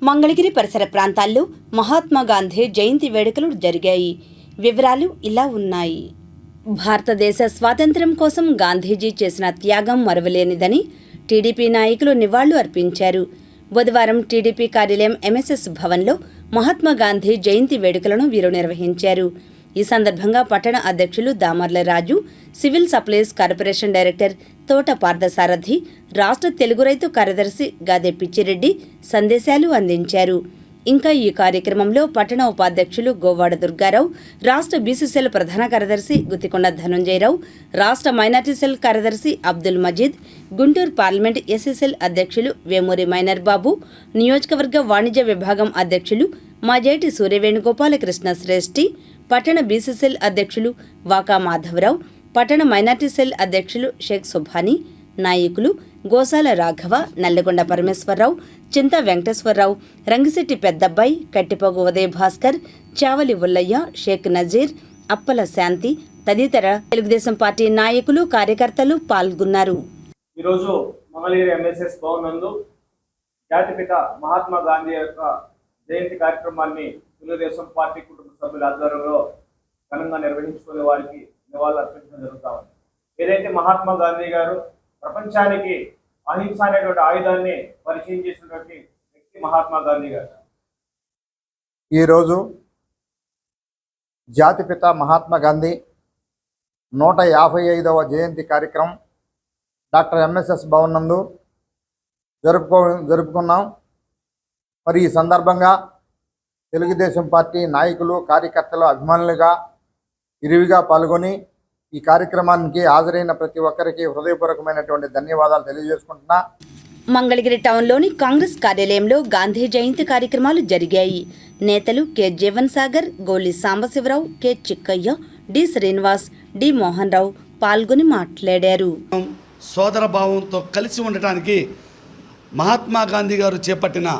మంగళగిరి పరిసర ప్రాంతాల్లో మహాత్మా గాంధీ జయంతి వేడుకలు జరిగాయి. వివరాలు ఇలా ఉన్నాయి. భారతదేశ స్వాతంత్ర్యం కోసం గాంధీజీ చేసిన త్యాగం మరువలేనిదని టీడీపీ నాయకులు నివాళులు అర్పించారు. బుధవారం టీడీపీ కార్యాలయం ఎంఎస్ఎస్ భవన్లో మహాత్మా గాంధీ జయంతి వేడుకలను వీరు నిర్వహించారు. ఈ సందర్భంగా పట్టణ అధ్యక్షులు దామర్ల రాజు, సివిల్ సప్లైస్ కార్పొరేషన్ డైరెక్టర్ తోట పార్థసారథి, రాష్ట్ర తెలుగు రైతు కార్యదర్శి గాదె పిచ్చిరెడ్డి సందేశాలు అందించారు. ఇంకా ఈ కార్యక్రమంలో పట్టణ ఉపాధ్యక్షులు గోవాడ దుర్గారావు, రాష్ట్ర బీసీసీఎల్ ప్రధాన కార్యదర్శి గుత్తికొండ ధనుంజయరావు, రాష్ట్ర మైనార్టీ సెల్ కార్యదర్శి అబ్దుల్ మజీద్, గుంటూరు పార్లమెంట్ ఎస్సీసెల్ అధ్యక్షులు వేమూరి మైనర్ బాబు, నియోజకవర్గ వాణిజ్య విభాగం అధ్యక్షులు మాజేటి సూర్యవేణుగోపాలకృష్ణ శ్రేష్ఠి, పట్టణ బీసీసీఎల్ అధ్యక్షులు వాకా మాధవరావు, పట్టణ మైనార్టీ సెల్ అధ్యక్షులు షేక్ సుభానీ, నాయకులు గోసాల రాఘవ, నల్లగొండ పరమేశ్వరరావు, చింత వెంకటేశ్వరరావు, రంగిశెట్టి పెద్దబ్బాయి, కట్టిపోగు ఉదయ భాస్కర్, చావలి ఉల్లయ్య, షేక్ నజీర్, అప్పల శాంతి తదితర తెలుగుదేశం పార్టీ నాయకులు, కార్యకర్తలు పాల్గొన్నారు. ఈరోజు మంగళగిరి ఎంఎస్ఎస్ భవన్ నందు జాతిపిత మహాత్మా గాంధీ యొక్క జయంతి కార్యక్రమాన్ని తెలుగుదేశం పార్టీ కుటుంబ సభ్యుల ఆధ్వర్యంలో ఘనంగా నిర్వహించుకునే వారికి నివాళులు అర్పించడం జరుగుతా ఉంది. ఏదైతే మహాత్మా గాంధీ గారు ప్రపంచానికి అహింస అనేటువంటి ఆయుధాన్ని పరిచయం చేసినటువంటి వ్యక్తి మహాత్మా గాంధీ గారు. ఈరోజు జాతిపిత మహాత్మా గాంధీ 155వ జయంతి కార్యక్రమం డాక్టర్ ఎంఎస్ఎస్ భవన్ నందు జరుపుకున్నాం. మరి ఈ సందర్భంగా తెలుగుదేశం పార్టీ నాయకులు, కార్యకర్తలు, అభిమానులుగా ఇరువిగా పాల్గొని ఈ కార్యక్రమానికి హాజరైన ప్రతి ఒక్కరికి హృదయపూర్వకమైనటువంటి ధన్యవాదాలు తెలియజేసుకుంటున్నా. మంగళగిరి టౌన్లోని కాంగ్రెస్ కార్యాలయంలో గాంధీ జయంతి కార్యక్రమాలు జరిగాయి. నేతలు K Jeevan Sagar, Goli Sambasivarao, K Chikkaiah, D Srinivas, D Mohan Rao పాల్గొని మాట్లాడారు. సోదర భావంతో కలిసి ఉండటానికి మహాత్మా గాంధీ గారు చేపట్టిన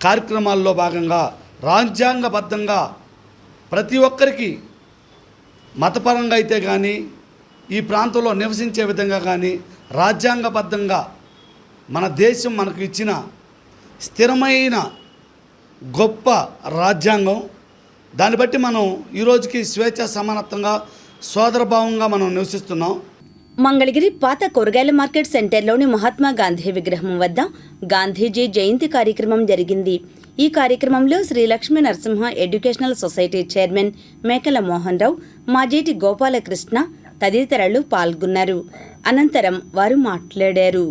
కార్యక్రమాల్లో భాగంగా రాజ్యాంగబద్ధంగా ప్రతి ఒక్కరికి మతపరంగా అయితే కానీ, ఈ ప్రాంతంలో నివసించే విధంగా కానీ రాజ్యాంగబద్ధంగా మన దేశం మనకు ఇచ్చిన స్థిరమైన గొప్ప రాజ్యాంగం. దాన్ని బట్టి మనం ఈరోజుకి స్వేచ్ఛ, సమానత్వంగా, సోదరభావంగా మనం నివసిస్తున్నాం. మంగళగిరి పాత కూరగాయల మార్కెట్ సెంటర్లోని మహాత్మా గాంధీ విగ్రహం వద్ద గాంధీజీ జయంతి కార్యక్రమం జరిగింది. ఈ కార్యక్రమంలో Sri Lakshmi Narasimha educational society chairman Mekala Mohan రావు, మాజేటి గోపాలకృష్ణ తదితరులు పాల్గొన్నారు. అనంతరం వారు మాట్లాడారు.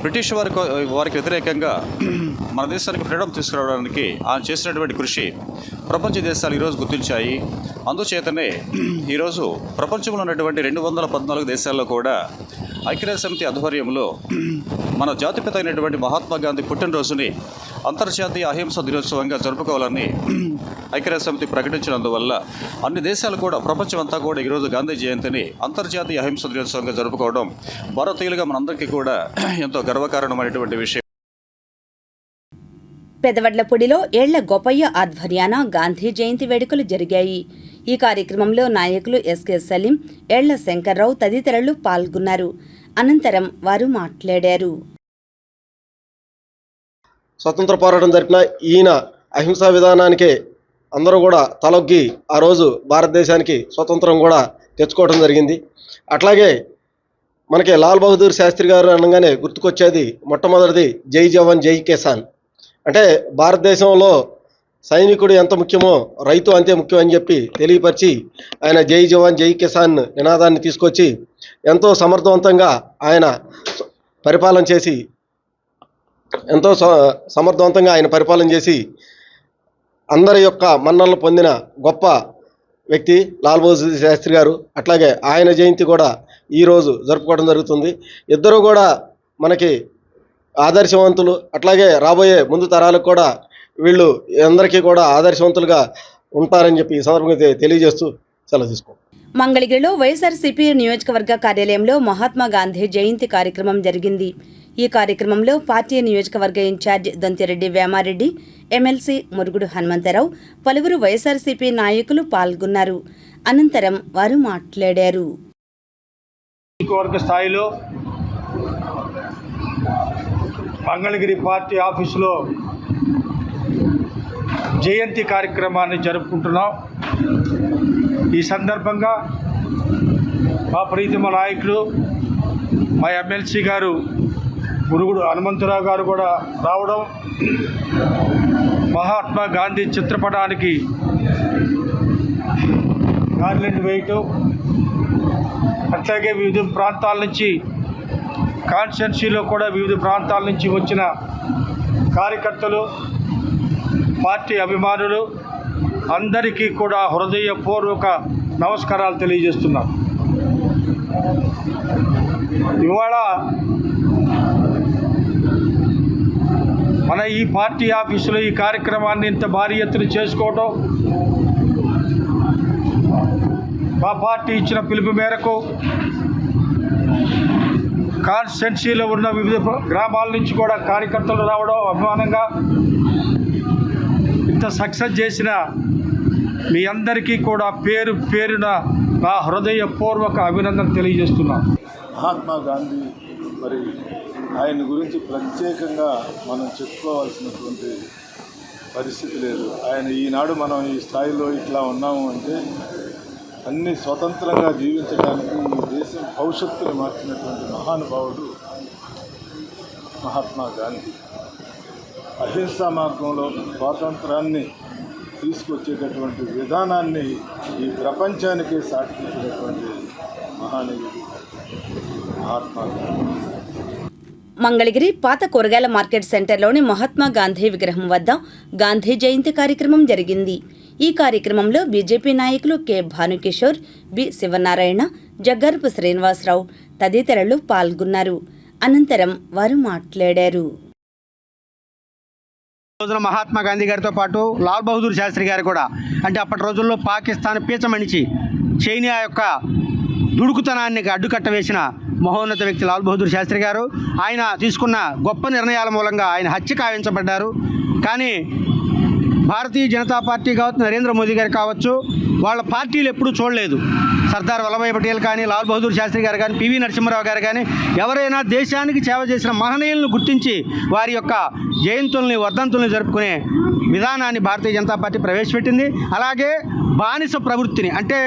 బ్రిటిష్ వారికి వ్యతిరేకంగా మన దేశానికి ఫ్రీడమ్ తీసుకురావడానికి ఆయన చేసినటువంటి కృషి ప్రపంచ దేశాలు ఈరోజు గుర్తించాయి. అందుచేతనే ఈరోజు ప్రపంచంలో ఉన్నటువంటి 214 దేశాల్లో కూడా ఐక్యరాజ్య సమితి ఆధ్వర్యంలో మన జాతిపిత అయినటువంటి మహాత్మా గాంధీ పుట్టినరోజుని అంతర్జాతీయ అహింస దినోత్సవంగా జరుపుకోవాలని ఐక్యరాజ్య సమితి ప్రకటించినందువల్ల అన్ని దేశాలు కూడా, ప్రపంచం అంతా కూడా ఈరోజు గాంధీ జయంతిని అంతర్జాతీయ అహింస దినోత్సవంగా జరుపుకోవడం భారతీయులుగా మనందరికీ కూడా ఎంతో గర్వకారణమైనటువంటి విషయం. పెదవడ్లపూడిలో ఏళ్ల గోపయ్య ఆధ్వర్యాన గాంధీ జయంతి వేడుకలు జరిగాయి. ఈ కార్యక్రమంలో నాయకులు ఎస్కే సలీం, ఏళ్ల శంకర్రావు తదితరులు పాల్గొన్నారు. అనంతరం వారు మాట్లాడారు. స్వతంత్ర పోరాటం జరిపిన ఈయన అహింసా విధానానికే అందరూ కూడా తలొగ్గి ఆ రోజు భారతదేశానికి స్వతంత్రం కూడా తెచ్చుకోవడం జరిగింది. అట్లాగే మనకి లాల్ బహదూర్ శాస్త్రి గారు అనగానే గుర్తుకొచ్చేది మొట్టమొదటిది జై జవాన్ జై కిసాన్. అంటే భారతదేశంలో సైనికుడు ఎంత ముఖ్యమో రైతు అంతే ముఖ్యం అని చెప్పి తెలియపరిచి ఆయన జై జవాన్ జై కిసాన్ నినాదాన్ని తీసుకొచ్చి ఎంతో సమర్థవంతంగా ఆయన పరిపాలన చేసి అందరి యొక్క మన్ననలు పొందిన గొప్ప వ్యక్తి లాల్ బహదూర్ శాస్త్రి గారు. అట్లాగే ఆయన జయంతి కూడా ఈరోజు జరుపుకోవడం జరుగుతుంది. ఇద్దరు కూడా మనకి ఆదర్శవంతులు. అట్లాగే రాబోయే ముందు తరాలకు కూడా వీళ్ళు అందరికీ కూడా ఆదర్శవంతులుగా ఉంటారని చెప్పి ఈ సందర్భంగా తెలియజేస్తూ సెలవు తీసుకోండి. మంగళగిరిలో వైఎస్ఆర్సీపీ నియోజకవర్గ కార్యాలయంలో మహాత్మా గాంధీ జయంతి కార్యక్రమం జరిగింది. ఈ కార్యక్రమంలో పార్టీ నియోజకవర్గ ఇన్ఛార్జ్ దొంతిరెడ్డి వేమారెడ్డి, ఎమ్మెల్సీ మురుగుడు హనుమంతరావు, పలువురు వైఎస్ఆర్సీపీ నాయకులు పాల్గొన్నారు. అనంతరం వారు మాట్లాడారు. నియోజకవర్గ స్థాయిలో మంగళగిరి పార్టీ ఆఫీసులో జయంతి కార్యక్రమాన్ని జరుపుకుంటున్నాం. ఈ సందర్భంగా మా ప్రీతమ నాయకులు, మా ఎమ్మెల్సీ గారు మురుగుడు హనుమంతరావు గారు కూడా రావడం, మహాత్మా గాంధీ చిత్రపటానికి గార్లెండ్ వేయటం, అట్లాగే వివిధ ప్రాంతాల నుంచి కాన్స్టిట్యున్సీలో కూడా వివిధ ప్రాంతాల నుంచి వచ్చిన కార్యకర్తలు, పార్టీ అభిమానులు అందరికీ కూడా హృదయపూర్వక నమస్కారాలు తెలియజేస్తున్నాం. ఇవాళ మన ఈ పార్టీ ఆఫీసులో ఈ కార్యక్రమాన్ని ఇంత భారీ ఎత్తున చేసుకోవటం, మా పార్టీ ఇచ్చిన పిలుపు మేరకు కాన్స్టిట్యున్సీలో ఉన్న వివిధ గ్రామాల నుంచి కూడా కార్యకర్తలు రావడం అభిమానంగా ఇంత సక్సెస్ చేసిన మీ అందరికీ కూడా పేరు పేరున నా హృదయపూర్వక అభినందన తెలియజేస్తున్నాను. మహాత్మా గాంధీ మరి ఆయన గురించి ప్రత్యేకంగా మనం చెప్పుకోవాల్సినటువంటి పరిస్థితి లేదు. ఆయన ఈనాడు మనం ఈ స్థాయిలో ఇట్లా ఉన్నాము అంటే అన్ని స్వతంత్రంగా జీవించడానికి ఈ దేశం భవిష్యత్తును మార్చినటువంటి మహానుభావుడు మహాత్మా గాంధీ. అహింసా మార్గంలో స్వాతంత్రాన్ని తీసుకొచ్చేటటువంటి విధానాన్ని ఈ ప్రపంచానికే సాటించినటువంటి మహానీయుడు మహాత్మా గాంధీ. మంగళగిరి పాత కూరగాయల మార్కెట్ సెంటర్లోని మహాత్మా గాంధీ విగ్రహం వద్ద గాంధీ జయంతి కార్యక్రమం జరిగింది. ఈ కార్యక్రమంలో బీజేపీ నాయకులు కె భానుకిషోర్, బి శివనారాయణ, జగ్గరపు శ్రీనివాసరావు తదితరులు పాల్గొన్నారు. అనంతరం వారు మాట్లాడారు. రోజున మహాత్మా గాంధీ గారితో పాటు లాల్ బహదూర్ శాస్త్రి గారు కూడా, అంటే అప్పటి రోజుల్లో పాకిస్తాన్ పీచమణిచి చైనా యొక్క దుడుకుతనాన్ని అడ్డుకట్ట వేసిన మహోన్నత వ్యక్తి లాల్ బహదూర్ శాస్త్రి గారు. ఆయన తీసుకున్న గొప్ప నిర్ణయాల మూలంగా ఆయన హత్య కావించబడ్డారు. కానీ భారతీయ జనతా పార్టీ కావచ్చు, నరేంద్ర మోదీ గారు కావచ్చు, వాళ్ళ పార్టీలు ఎప్పుడూ చూడలేదు. సర్దార్ వల్లభాయ్ పటేల్ కానీ, లాల్ బహదూర్ శాస్త్రి గారు కానీ, పివి నరసింహారావు గారు కానీ ఎవరైనా దేశానికి సేవ చేసిన మహనీయులను గుర్తించి వారి యొక్క జయంతుల్ని, వర్ధంతుల్ని జరుపుకునే విధానాన్ని భారతీయ జనతా పార్టీ ప్రవేశపెట్టింది. అలాగే బానిస ప్రవృత్తిని, అంటే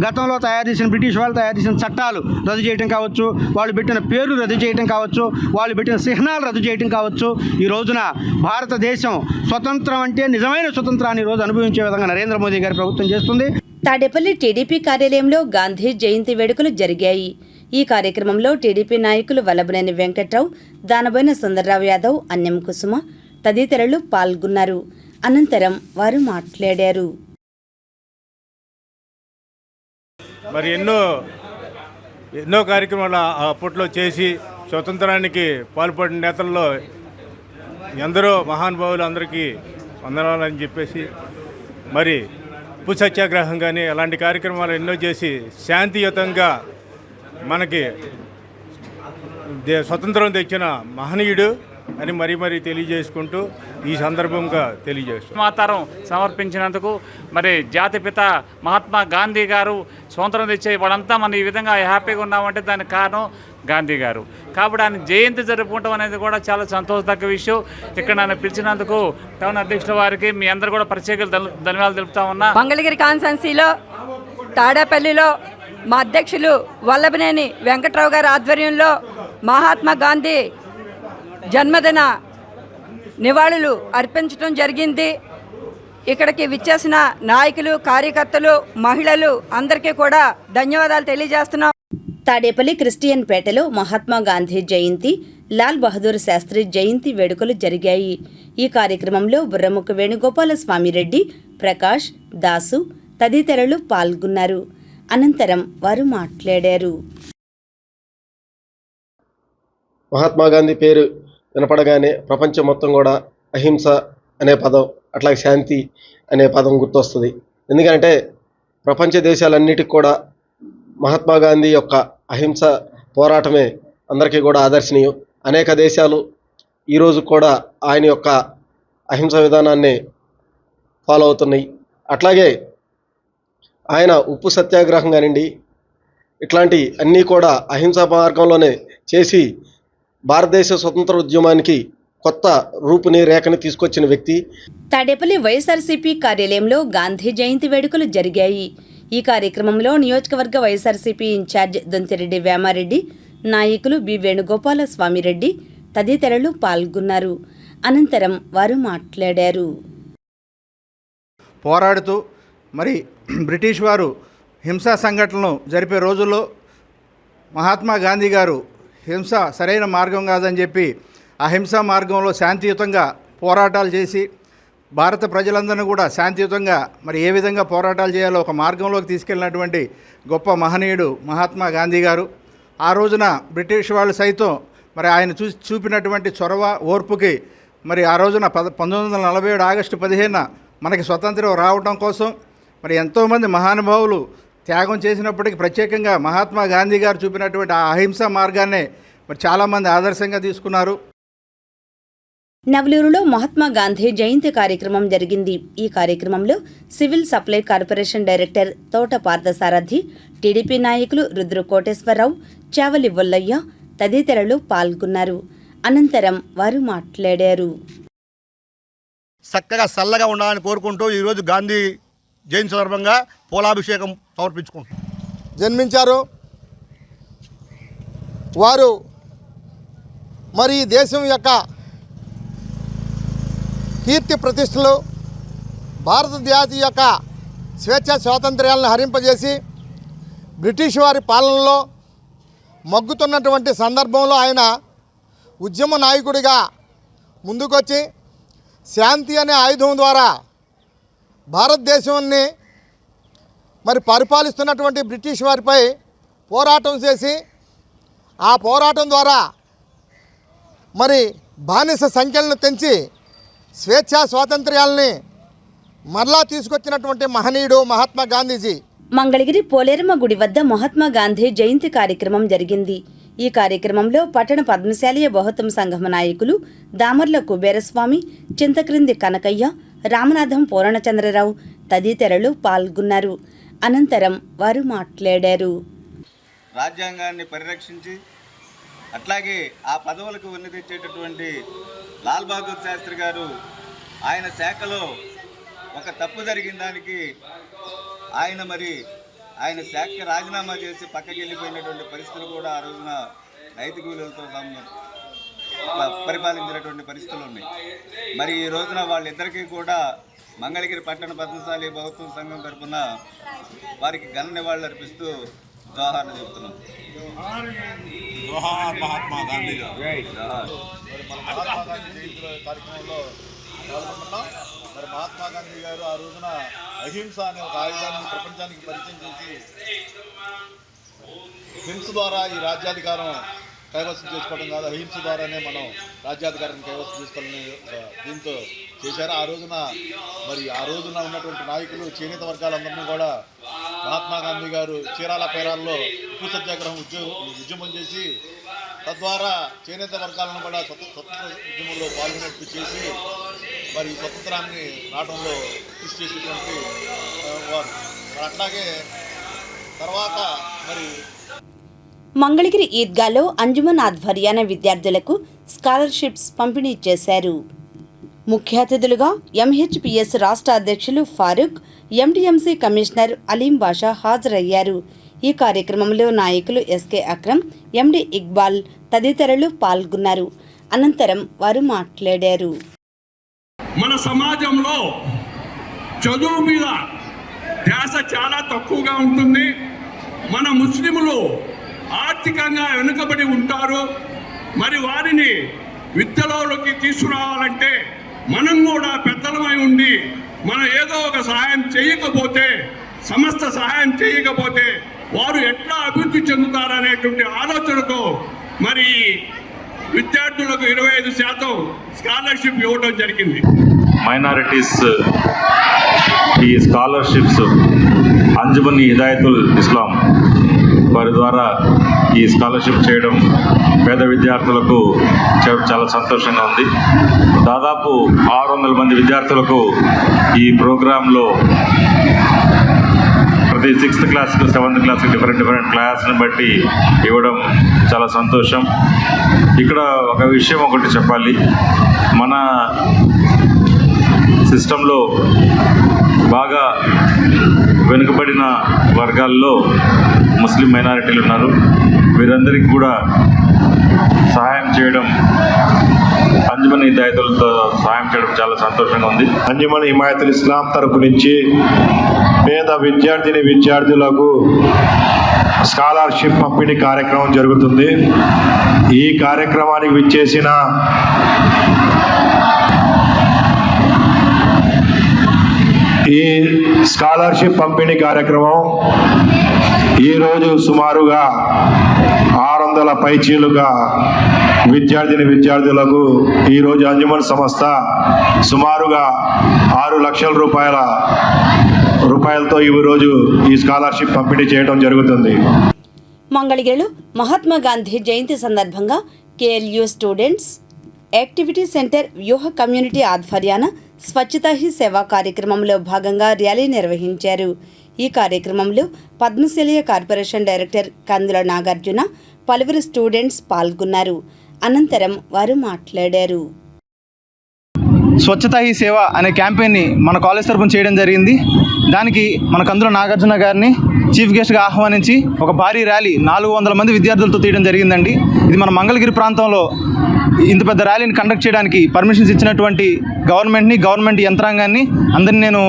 గతంలో తయారు చేసిన బ్రిటిష్ వాళ్ళు తయారు చేసిన చట్టాలు రద్దు చేయడం కావచ్చు, వాళ్ళు పెట్టిన పేర్లు రద్దు చేయడం కావచ్చు, వాళ్ళు పెట్టిన చిహ్నాలు రద్దు చేయడం కావచ్చు, ఈ రోజున భారతదేశం స్వతంత్రం అంటే నిజమైన స్వతంత్రాన్ని ఈ రోజు అనుభవించే విధంగా నరేంద్ర మోదీ గారి ప్రభుత్వం చేస్తుంది. తాడేపల్లి టీడీపీ కార్యాలయంలో గాంధీ జయంతి వేడుకలు జరిగాయి. ఈ కార్యక్రమంలో టీడీపీ నాయకులు వల్లభనేని వెంకట్రావు, దానబోయిన సుందర్రావు యాదవ్, అన్యం కుసుమ తదితరులు పాల్గొన్నారు. అనంతరం వారు మాట్లాడారు. మరి ఎన్నో కార్యక్రమాలు అప్పట్లో చేసి స్వతంత్రానికి పాల్పడిన నేతల్లో ఎందరో మహానుభావులు అందరికీ వందనాలని చెప్పేసి, మరి ఉప్పు సత్యాగ్రహం కానీ అలాంటి కార్యక్రమాలు ఎన్నో చేసి శాంతియుతంగా మనకి స్వతంత్రం తెచ్చిన మహనీయుడు అని మరీ తెలియజేసుకుంటూ ఈ సందర్భంగా తెలియజేస్తాం. మాతారం సమర్పించినందుకు మరి జాతిపిత మహాత్మా గాంధీ గారు స్వాతంత్రం తెచ్చే వాళ్ళంతా మనం ఈ విధంగా హ్యాపీగా ఉన్నామంటే దానికి కారణం గాంధీ గారు. కాబట్టి ఆయన జయంతి జరుపుకుంటాం అనేది కూడా చాలా సంతోషదగ్గ విషయం. ఇక్కడ నన్ను పిలిచినందుకు టౌన్ అధ్యక్షుల వారికి మీ అందరూ కూడా ప్రత్యేక ధన్యవాదాలు తెలుపుతా ఉన్నా. మంగళగిరి కాన్స్టిట్యున్సీలో తాడేపల్లిలో మా అధ్యక్షులు వల్లభనేని వెంకట్రావు గారి ఆధ్వర్యంలో మహాత్మా గాంధీ జన్మదిన నివాళులు అర్పించడం జరిగింది. ఇక్కడికి విచ్చేసిన నాయకులు, కార్యకర్తలు, మహిళలు అందరికీ కూడా ధన్యవాదాలు తెలియజేస్తున్నాం. తాడేపల్లి క్రిస్టియన్ పేటలో మహాత్మా గాంధీ జయంతి, లాల్ బహదూర్ శాస్త్రి జయంతి వేడుకలు జరిగాయి. ఈ కార్యక్రమంలో బుర్రముక్క వేణుగోపాల స్వామిరెడ్డి, ప్రకాష్, దాసు తదితరులు పాల్గొన్నారు. అనంతరం వారు మాట్లాడారు. మహాత్మా గాంధీ పేరు వినపడగానే ప్రపంచం మొత్తం కూడా అహింస అనే పదం, అట్లాగే శాంతి అనే పదం గుర్తొస్తుంది. ఎందుకంటే ప్రపంచ దేశాలన్నిటికి కూడా మహాత్మా గాంధీ యొక్క అహింస పోరాటమే అందరికీ కూడా ఆదర్శనీయం. అనేక దేశాలు ఈరోజు కూడా ఆయన యొక్క అహింస విధానాన్ని ఫాలో అవుతున్నాయి. అట్లాగే ఆయన ఉప్పు సత్యాగ్రహం కానివ్వండి, ఇట్లాంటి అన్నీ కూడా అహింసా మార్గంలోనే చేసి భారతదేశ స్వతంత్ర ఉద్యమానికి కొత్త రూపుని రేఖని తీసుకొచ్చిన వ్యక్తి. తాడేపల్లి వైఎస్ఆర్సీపీ కార్యాలయంలో గాంధీ జయంతి వేడుకలు జరిగాయి. ఈ కార్యక్రమంలో నియోజకవర్గ వైఎస్ఆర్సీపీ ఇన్ఛార్జ్ దొంతిరెడ్డి వేమారెడ్డి, నాయకులు బి వేణుగోపాల స్వామిరెడ్డి తదితరులు పాల్గొన్నారు. అనంతరం వారు మాట్లాడారు. పోరాడుతూ మరి బ్రిటిష్ వారు హింసా సంఘటనలు జరిపే రోజుల్లో మహాత్మా గాంధీ గారు హింస సరైన మార్గం కాదని చెప్పి అహింసా మార్గంలో శాంతియుతంగా పోరాటాలు చేసి భారత ప్రజలందరినీ కూడా శాంతియుతంగా మరి ఏ విధంగా పోరాటాలు చేయాలో ఒక మార్గంలోకి తీసుకెళ్ళినటువంటి గొప్ప మహనీయుడు మహాత్మా గాంధీ గారు. ఆ రోజున బ్రిటిష్ వాళ్ళు సైతం మరి ఆయన చూపినటువంటి చొరవ ఓర్పుకి మరి ఆ రోజున 1947 ఆగస్టు 15న మనకి స్వతంత్రం రావడం కోసం మరి ఎంతోమంది మహానుభావులు త్యాగం చేసినప్పటికీ ప్రత్యేకంగా మహాత్మా గాంధీ గారు చూపినటువంటి ఆ అహింసా మార్గాన్నే మరి చాలామంది ఆదర్శంగా తీసుకున్నారు. నవలూరులో మహాత్మా గాంధీ జయంతి కార్యక్రమం జరిగింది. ఈ కార్యక్రమంలో సివిల్ సప్లై కార్పొరేషన్ డైరెక్టర్ తోట పార్థసారథి, టీడీపీ నాయకులు రుద్రు కోటేశ్వరరావు, చావలి వల్లయ్య తదితరులు పాల్గొన్నారు. అనంతరం వారు మాట్లాడారు. చక్కగా చల్లగా ఉండాలని కోరుకుంటూ ఈరోజు గాంధీ జయంతి సందర్భంగా పూలాభిషేకం సమర్పించుకుంటాం. జన్మించారు వారు. మరి దేశం యొక్క కీర్తి ప్రతిష్టలు, భారత జాతి యొక్క స్వేచ్ఛ స్వాతంత్ర్యాలను హరింపజేసి బ్రిటిష్ వారి పాలనలో మగ్గుతున్నటువంటి సందర్భంలో ఆయన ఉద్యమ నాయకుడిగా ముందుకొచ్చి శాంతి అనే ఆయుధం ద్వారా భారతదేశాన్ని మరి పరిపాలిస్తున్నటువంటి బ్రిటిష్ వారిపై పోరాటం చేసి ఆ పోరాటం ద్వారా మరి బానిస సంఖ్యలను తెంచి స్వేచ్ఛా స్వాతంత్ర్యాలని మరలా తీసుకొచ్చినటువంటి మహనీయుడు మహాత్మా గాంధీజీ. మంగళగిరి పోలేరమ్మ గుడి వద్ద మహాత్మా గాంధీ జయంతి కార్యక్రమం జరిగింది. ఈ కార్యక్రమంలో పట్టణ పద్మశాలీయ బహుత్వం సంఘం నాయకులు దామర్ల కుబేరస్వామి, చింతక్రింది కనకయ్య, రామనాథం పూర్ణచంద్రరావు తదితరులు పాల్గొన్నారు. అనంతరం వారు మాట్లాడారు. రాజ్యాంగాన్ని పరిరక్షించి అట్లాగే ఆ పదవులకు వన్నె తెచ్చేటటువంటి లాల్ బహదూర్ శాస్త్రి గారు ఆయన శాఖలో ఒక తప్పు జరిగిన దానికి ఆయన శాఖకి రాజీనామా చేసి పక్కకి వెళ్ళిపోయినటువంటి పరిస్థితులు కూడా ఆ రోజున నైతిక విలువలతో పరిపాలించినటువంటి పరిస్థితులు ఉన్నాయి. మరి ఈ రోజున వాళ్ళిద్దరికీ కూడా మంగళగిరి పట్టణ పద్మశాలి బహుత్వం సంఘం తరఫున వారికి ఘన నివాళులు అర్పిస్తూ జోహార్లు చెబుతున్నాం. జోహార్ మహాత్మా గాంధీ గారు. మహాత్మా గాంధీ జయంతి కార్యక్రమంలో పాల్గొంటున్నాం. మరి మహాత్మా గాంధీ గారు ఆ రోజున అహింస అనే ఒక ఆయుధాన్ని ప్రపంచానికి పరిచయం చేసి హింస ద్వారా ఈ రాజ్యాధికారం కైవసం చేసుకోవడం కాదు, అహింస ద్వారానే మనం రాజ్యాధికారాన్ని కైవసం చేసుకోవాలని దీంతో చేశారు. ఆ రోజున ఉన్నటువంటి నాయకులు చేనేత వర్గాలందరినీ కూడా మహాత్మా గాంధీ గారు చీరాల పేరాల్లో ఉప్పు సత్యాగ్రహం ఉద్యమం చేసి తద్వారా చేనేత వర్గాలను కూడా స్వతంత్ర ఉద్యమంలో పాల్గొనేట్టు చేసి మరి స్వతంత్రాన్ని రావడంలో కృషి చేసేటువంటి వారు. అట్లాగే తర్వాత మంగళగిరి ఈద్గాలో అంజుమన్ ఆధ్వర్యాన విద్యార్థులకు స్కాలర్షిప్స్ పంపిణీ చేశారు. ముఖ్య అతిథులుగా ఎంహెచ్పిఎస్ రాష్ట్ర అధ్యక్షులు ఫారూక్, ఎంటీఎంసీ కమిషనర్ అలీం బాషా హాజరయ్యారు. ఈ కార్యక్రమంలో నాయకులు ఎస్కే అక్రమ్, ఎండి ఇక్బాల్ తదితరులు పాల్గొన్నారు. అనంతరం వారు మాట్లాడారు. మన సమాజంలో చదువు మీద ధ్యాస చాలా తక్కువగా ఉంటుంది. మన ముస్లింలు ఆర్థికంగా వెనుకబడి ఉంటారు. మరి వారిని విద్యలోకి తీసుకురావాలంటే మనం కూడా పెద్దలమై ఉండి మనం ఏదో ఒక సహాయం చేయకపోతే, సమస్త సహాయం చేయకపోతే వారు ఎట్లా అభివృద్ధి చెందుతారనేటువంటి ఆలోచనతో మరి విద్యార్థులకు 25% స్కాలర్షిప్ ఇవ్వడం జరిగింది. మైనారిటీస్ ఈ స్కాలర్షిప్స్ అంజుమన్ హిదాయతుల్ ఇస్లాం వారి ద్వారా ఈ స్కాలర్షిప్ చేయడం పేద విద్యార్థులకు చాలా సంతోషంగా ఉంది. దాదాపు 600 మంది విద్యార్థులకు ఈ ప్రోగ్రాంలో ప్రతి 6th క్లాస్కి 7th క్లాస్కి డిఫరెంట్ క్లాస్ని బట్టి ఇవ్వడం చాలా సంతోషం. ఇక్కడ ఒక విషయం ఒకటి చెప్పాలి. మన సిస్టంలో బాగా వెనుకబడిన వర్గాల్లో ముస్లిం మైనారిటీలు ఉన్నారు. వీరందరికీ కూడా సహాయం చేయడం, అంజుమన్ హిదాయతులతో సహాయం చేయడం చాలా సంతోషంగా ఉంది. అంజుమన్ హిమాయతుల్ ఇస్లాం తరపు నుంచి పేద విద్యార్థులకు స్కాలర్షిప్ పంపిణీ కార్యక్రమం జరుగుతుంది. ఈ కార్యక్రమానికి విచ్చేసిన ఈ స్కాలర్షిప్ పంపిణీ కార్యక్రమం ఈరోజు సుమారుగా 600 పైచీలుగా విద్యార్థులకు ఈరోజు అంజుమన్ సంస్థ సుమారుగా 6 లక్షల రూపాయలతో ఈరోజు ఈ స్కాలర్షిప్ పంపిణీ చేయడం జరుగుతుంది. మంగళగిరిలో మహాత్మా గాంధీ జయంతి సందర్భంగా కేఎల్యూ స్టూడెంట్స్ యాక్టివిటీ సెంటర్ వ్యూహ కమ్యూనిటీ ఆధ్వర్యాన స్వచ్ఛతా హీ సేవా కార్యక్రమంలో భాగంగా ర్యాలీ నిర్వహించారు. ఈ కార్యక్రమంలో పద్మశాలి కార్పొరేషన్ డైరెక్టర్ కందుల నాగార్జున, పలువురు స్టూడెంట్స్ పాల్గొన్నారు. అనంతరం వారు మాట్లాడారు. స్వచ్ఛతా హీ సేవ అనే క్యాంపెయిన్ని మన కాలేజ్ తరఫున చేయడం జరిగింది. దానికి మన కందుల నాగార్జున గారిని చీఫ్ గెస్ట్గా ఆహ్వానించి ఒక భారీ ర్యాలీ 400 మంది విద్యార్థులతో తీయడం జరిగిందండి. ఇది మన మంగళగిరి ప్రాంతంలో ఇంత పెద్ద ర్యాలీని కండక్ట్ చేయడానికి పర్మిషన్స్ ఇచ్చినటువంటి గవర్నమెంట్ యంత్రాంగాన్ని అందరినీ నేను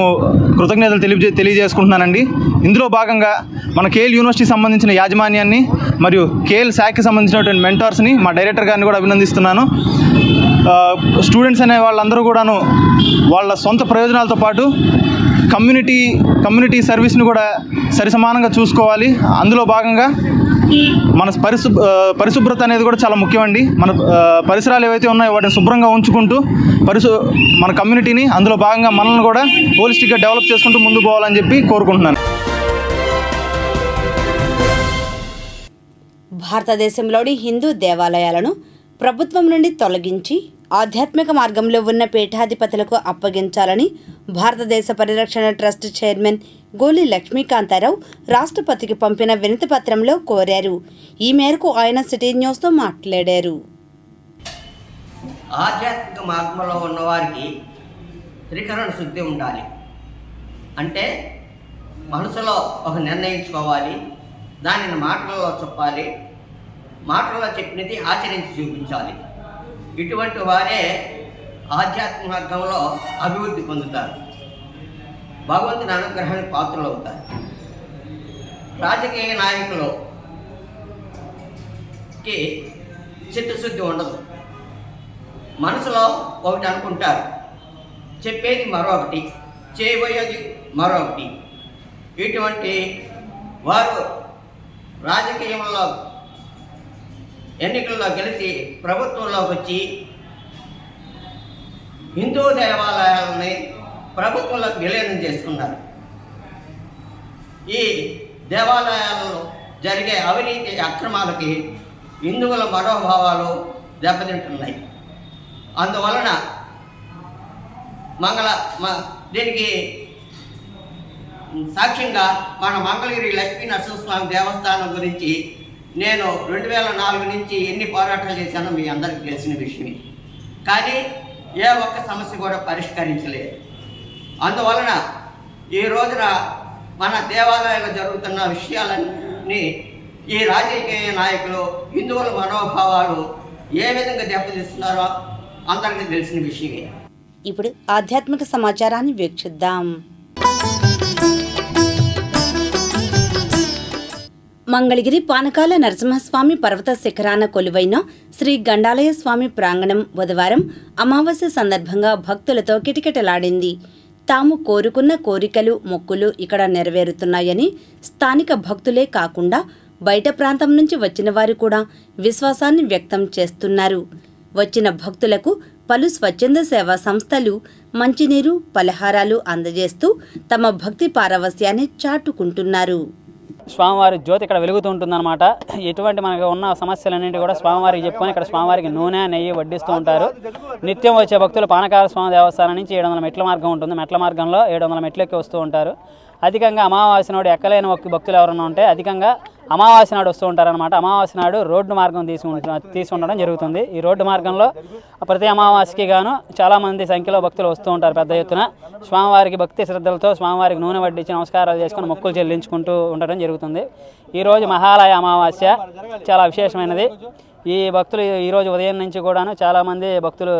కృతజ్ఞతలు తెలియజేసుకుంటున్నానండి. ఇందులో భాగంగా మన కేఎల్ యూనివర్సిటీకి సంబంధించిన యాజమాన్యాన్ని మరియు కేఎల్ శాఖకి సంబంధించినటువంటి మెంటార్స్ని, మా డైరెక్టర్ గారిని కూడా అభినందిస్తున్నాను. స్టూడెంట్స్ అనే వాళ్ళందరూ కూడాను వాళ్ళ సొంత ప్రయోజనాలతో పాటు కమ్యూనిటీ సర్వీస్ని కూడా సరిసమానంగా చూసుకోవాలి. అందులో భాగంగా మన పరిశుభ్రత అనేది కూడా చాలా ముఖ్యమండి. మన పరిసరాలు ఏవైతే ఉన్నాయో వాటిని శుభ్రంగా ఉంచుకుంటూ మన కమ్యూనిటీని, అందులో భాగంగా మనల్ని కూడా హోలిస్టిక్గా డెవలప్ చేసుకుంటూ ముందుకు పోవాలని చెప్పి కోరుకుంటున్నాను. భారతదేశంలోని హిందూ దేవాలయాలను ప్రభుత్వం నుండి తొలగించి ఆధ్యాత్మిక మార్గంలో ఉన్న పీఠాధిపతులకు అప్పగించాలని భారతదేశ పరిరక్షణ ట్రస్ట్ చైర్మన్ గోలి లక్ష్మీకాంతారావు రాష్ట్రపతికి పంపిన వినతి పత్రంలో కోరారు. ఈ మేరకు ఆయన సిటీ న్యూస్తో మాట్లాడారు. ఆధ్యాత్మిక మార్గంలో ఉన్నవారికి త్రికరణ శుద్ధి ఉండాలి. అంటే మనసులో ఒక నిర్ణయించుకోవాలి, దానిని మాటలలో చెప్పాలి, మాటల్లో చెప్పినది ఆచరించి చూపించాలి. ఇటువంటి వారే ఆధ్యాత్మిక మార్గంలో అభివృద్ధి పొందుతారు, భగవంతుని అనుగ్రహానికి పాత్రలు అవుతారు. రాజకీయ నాయకులకి చిత్తశుద్ధి ఉండదు. మనసులో ఒకటి అనుకుంటారు, చెప్పేది మరొకటి, చేయబోయేది మరొకటి. ఇటువంటి వారు రాజకీయంలో ఎన్నికల్లో గెలిచి ప్రభుత్వంలోకి వచ్చి హిందూ దేవాలయాలని ప్రభుత్వంలోకి విలీనం చేసుకున్నారు. ఈ దేవాలయాలలో జరిగే అవినీతి అక్రమాలకి హిందువుల మనోభావాలు దెబ్బతింటున్నాయి. అందువలన దీనికి సాక్ష్యంగా మన మంగళగిరి లక్ష్మీ నరసింహస్వామి దేవస్థానం గురించి నేను 2004 నుంచి ఎన్ని పోరాటాలు చేశానో మీ అందరికీ తెలిసిన విషయమే. కానీ ఏ ఒక్క సమస్య కూడా పరిష్కరించలేదు. అందువలన ఈ రోజున మన దేవాలయాల్లో జరుగుతున్న విషయాలన్నీ ఈ రాజకీయ నాయకులు హిందువుల మనోభావాలు ఏ విధంగా దెబ్బతీస్తున్నారో అందరికీ తెలిసిన విషయమే. ఇప్పుడు ఆధ్యాత్మిక సమాచారాన్ని వీక్షిద్దాం. మంగళగిరి పానకాల నరసింహస్వామి పర్వత శిఖరాన కొలువైన శ్రీ గండాలయ స్వామి ప్రాంగణం బుధవారం అమావాస్య సందర్భంగా భక్తులతో కిటకిటలాడింది. తాము కోరుకున్న కోరికలు, మొక్కులు ఇక్కడ నెరవేరుతున్నాయని స్థానిక భక్తులే కాకుండా బయట ప్రాంతం నుంచి వచ్చిన వారు కూడా విశ్వాసాన్ని వ్యక్తం చేస్తున్నారు. వచ్చిన భక్తులకు పలు స్వచ్ఛంద సేవా సంస్థలు మంచినీరు, పలహారాలు అందజేస్తూ తమ భక్తి పారవస్యాన్ని చాటుకుంటున్నారు. స్వామివారి జ్యోతి ఇక్కడ వెలుగుతూ ఉంటుందన్నమాట. ఎటువంటి మనకు ఉన్న సమస్యలన్నింటి కూడా స్వామివారికి చెప్పుకొని ఇక్కడ స్వామివారికి నూనె, నెయ్యి వడ్డిస్తూ ఉంటారు. నిత్యం వచ్చే భక్తులు పానకాల స్వామి దేవస్థానం నుంచి 700 మెట్ల మార్గం ఉంటుంది. మెట్ల మార్గంలో 700 మెట్లు ఎక్కి వస్తూ ఉంటారు. అధికంగా అమావాస్య నాడు ఎక్కలేని భక్తులు ఎవరైనా ఉంటే అధికంగా అమావాస్య నాడు వస్తూ ఉంటారనమాట. అమావాస్య నాడు రోడ్డు మార్గం తీసి ఉండడం జరుగుతుంది. ఈ రోడ్డు మార్గంలో ప్రతి అమావాస్యకి గాను చాలామంది సంఖ్యలో భక్తులు వస్తూ ఉంటారు. పెద్ద ఎత్తున స్వామివారికి భక్తి శ్రద్ధలతో స్వామివారికి నూనె వడ్డించి నమస్కారాలు చేసుకుని మొక్కులు చెల్లించుకుంటూ ఉండడం జరుగుతుంది. ఈరోజు మహాలయ అమావాస్య చాలా విశేషమైనది. ఈ భక్తులు ఈరోజు ఉదయం నుంచి కూడాను చాలామంది భక్తులు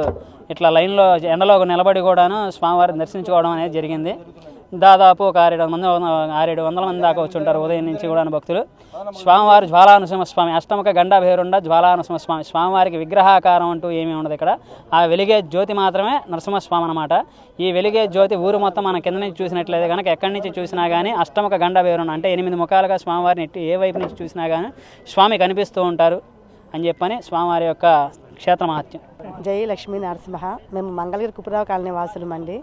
ఇట్లా లైన్లో ఎండలో నిలబడి కూడాను స్వామివారిని దర్శించుకోవడం అనేది జరిగింది. దాదాపు ఒక 600 మంది దాకా వచ్చి ఉంటారు ఉదయం నుంచి కూడా భక్తులు. స్వామివారు జ్వాలా నరసింహస్వామి, అష్టముఖ గండా భైరుండ జ్వాలా నరసింహస్వామి. స్వామివారికి విగ్రహాకారం అంటూ ఏమీ ఉండదు ఇక్కడ. ఆ వెలిగే జ్యోతి మాత్రమే నరసింహస్వామి అనమాట. ఈ వెలిగే జ్యోతి ఊరు మొత్తం మన కింద నుంచి చూసినట్లయితే కనుక ఎక్కడి నుంచి చూసినా కానీ అష్టముఖ గండా భైరుండ అంటే 8 ముఖాలుగా స్వామివారిని ఏ వైపు నుంచి చూసినా కానీ స్వామి కనిపిస్తూ ఉంటారు అని చెప్పని స్వామివారి యొక్క క్షేత్ర మహత్యం. జై లక్ష్మీ నరసింహ. మేము మంగళగిరి కుపురావు కాలనీ వాసులమండి.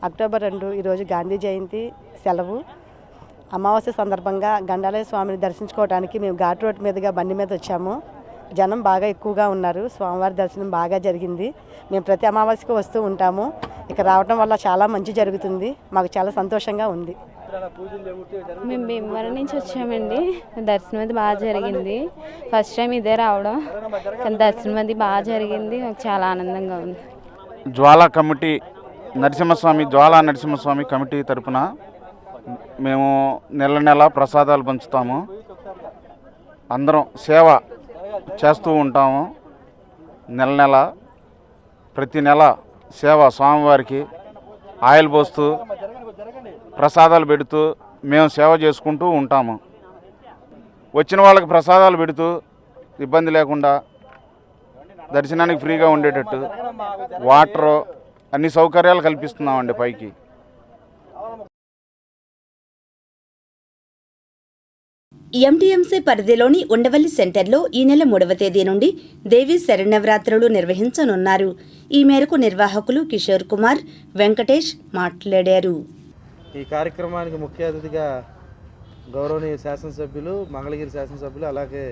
అక్టోబర్ 2 ఈరోజు గాంధీ జయంతి సెలవు. అమావాస్య సందర్భంగా గండాలయ స్వామిని దర్శించుకోవడానికి మేము ఘాట్ రోడ్ మీదుగా బండి మీద వచ్చాము. జనం బాగా ఎక్కువగా ఉన్నారు. స్వామివారి దర్శనం బాగా జరిగింది. మేము ప్రతి అమావాస్యకు వస్తూ ఉంటాము. ఇక్కడ రావడం వల్ల చాలా మంచి జరుగుతుంది. మాకు చాలా సంతోషంగా ఉంది. మేము భీమవరం నుంచి వచ్చామండి. దర్శనం అది బాగా జరిగింది. ఫస్ట్ టైం ఇదే రావడం, కానీ దర్శనం అది బాగా జరిగింది. నాకు చాలా ఆనందంగా ఉంది. జ్వాలా కమిటీ జ్వాలా నరసింహస్వామి కమిటీ తరపున మేము నెల ప్రసాదాలు పంచుతాము. అందరం సేవ చేస్తూ ఉంటాము. నెల ప్రతి నెల సేవ స్వామివారికి ఆయిల్ పోస్తూ ప్రసాదాలు పెడుతూ మేము సేవ చేసుకుంటూ ఉంటాము. వచ్చిన వాళ్ళకి ప్రసాదాలు పెడుతూ ఇబ్బంది లేకుండా దర్శనానికి ఫ్రీగా ఉండేటట్టు వాటరు అన్ని సౌకర్యాలు కల్పిస్తున్నామండి పైకి. ఎంటీఎంసీ పరిధిలోని ఉండవల్లి సెంటర్లో ఈ నెల 3వ తేదీ నుండి దేవీ శరణవరాత్రులు నిర్వహించనున్నారు. ఈ మేరకు నిర్వాహకులు కిషోర్ కుమార్, వెంకటేష్ మాట్లాడారు. ఈ కార్యక్రమానికి ముఖ్య అతిథిగా గౌరవనీయ శాసనసభ్యులు, మంగళగిరి శాసనసభ్యులు, అలాగే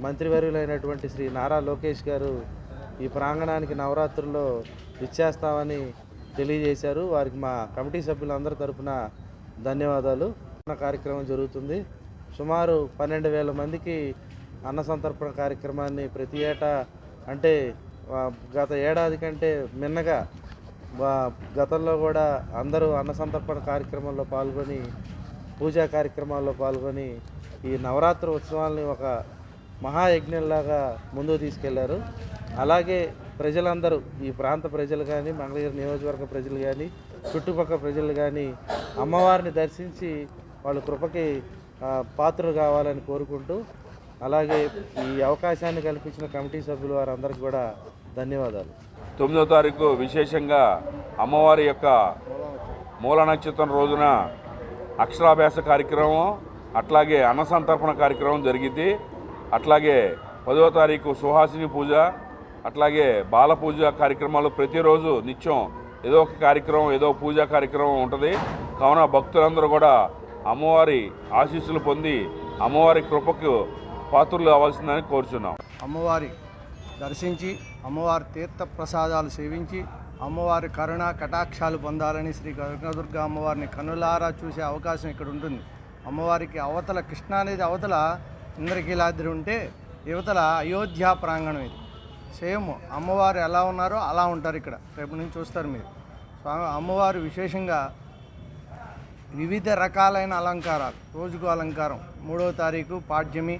మంత్రివర్యులైనటువంటి శ్రీ నారా లోకేష్ గారు ఈ ప్రాంగణానికి నవరాత్రుల్లో ఇచ్చేస్తామని తెలియజేశారు. వారికి మా కమిటీ సభ్యులందరి తరపున ధన్యవాదాలు. కార్యక్రమం జరుగుతుంది. సుమారు 12,000 మందికి అన్న సంతర్పణ కార్యక్రమాన్ని ప్రతి ఏటా, అంటే గత ఏడాది కంటే మిన్నగా గతంలో కూడా అందరూ అన్న సంతర్పణ కార్యక్రమంలో పాల్గొని, పూజా కార్యక్రమాల్లో పాల్గొని ఈ నవరాత్రి ఉత్సవాల్ని ఒక మహాయజ్ఞంలాగా ముందుకు తీసుకెళ్లారు. అలాగే ప్రజలందరూ, ఈ ప్రాంత ప్రజలు కానీ, మంగళగిరి నియోజకవర్గ ప్రజలు కానీ, చుట్టుపక్కల ప్రజలు కానీ అమ్మవారిని దర్శించి వాళ్ళ కృపకి పాత్రలు కావాలని కోరుకుంటూ, అలాగే ఈ అవకాశాన్ని కల్పించిన కమిటీ సభ్యులు వారందరికీ కూడా ధన్యవాదాలు. 9వ తారీఖు విశేషంగా అమ్మవారి యొక్క మూల నక్షత్రం రోజున అక్షరాభ్యాస కార్యక్రమం, అట్లాగే అన్నసంతర్పణ కార్యక్రమం జరిగింది. అట్లాగే 10వ తారీఖు సుహాసిని పూజ, అట్లాగే బాల పూజ కార్యక్రమాలు ప్రతిరోజు నిత్యం ఏదో ఒక కార్యక్రమం, ఏదో పూజా కార్యక్రమం ఉంటుంది. కావున భక్తులందరూ కూడా అమ్మవారి ఆశీస్సులు పొంది అమ్మవారి కృపకు పాత్రలు అవ్వాల్సిందని కోరుచున్నాం. అమ్మవారి దర్శించి, అమ్మవారి తీర్థ ప్రసాదాలు సేవించి, అమ్మవారి కరుణ కటాక్షాలు పొందాలని శ్రీ కనకదుర్గ అమ్మవారిని కనులారా చూసే అవకాశం ఇక్కడ ఉంటుంది. అమ్మవారికి అవతల కృష్ణానది అవతల ఇంద్రకీలాద్రి ఉంటే, యువతల అయోధ్య ప్రాంగణం. ఇది సేమ్ అమ్మవారు ఎలా ఉన్నారో అలా ఉంటారు ఇక్కడ. రేపు నుంచి చూస్తారు మీరు. అమ్మవారు విశేషంగా వివిధ రకాలైన అలంకారాలు, రోజుకు అలంకారం. 3వ తారీఖు పాడ్యమి,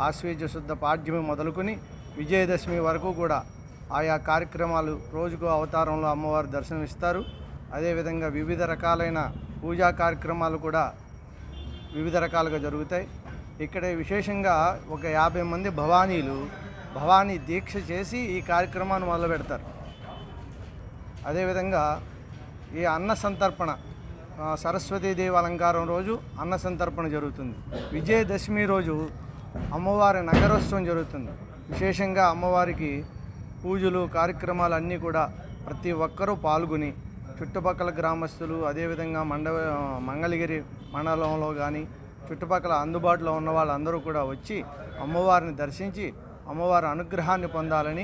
ఆశ్వేజ శుద్ధ పాడ్యమి మొదలుకొని విజయదశమి వరకు కూడా ఆయా కార్యక్రమాలు రోజుకు అవతారంలో అమ్మవారు దర్శనమిస్తారు. అదేవిధంగా వివిధ రకాలైన పూజా కార్యక్రమాలు కూడా వివిధ రకాలుగా జరుగుతాయి. ఇక్కడ విశేషంగా ఒక 50 మంది భవానీ దీక్ష చేసి ఈ కార్యక్రమాన్ని మొదలు పెడతారు. అదేవిధంగా ఈ అన్న సంతర్పణ, సరస్వతీదేవి అలంకారం రోజు అన్న సంతర్పణ జరుగుతుంది. విజయదశమి రోజు అమ్మవారి నగరోత్సవం జరుగుతుంది. విశేషంగా అమ్మవారికి పూజలు కార్యక్రమాలు అన్నీ కూడా ప్రతి ఒక్కరూ పాల్గొని, చుట్టుపక్కల గ్రామస్తులు, అదేవిధంగా మంగళగిరి మండలంలో కానీ చుట్టుపక్కల అందుబాటులో ఉన్న వాళ్ళందరూ కూడా వచ్చి అమ్మవారిని దర్శించి అమ్మవారి అనుగ్రహాన్ని పొందాలని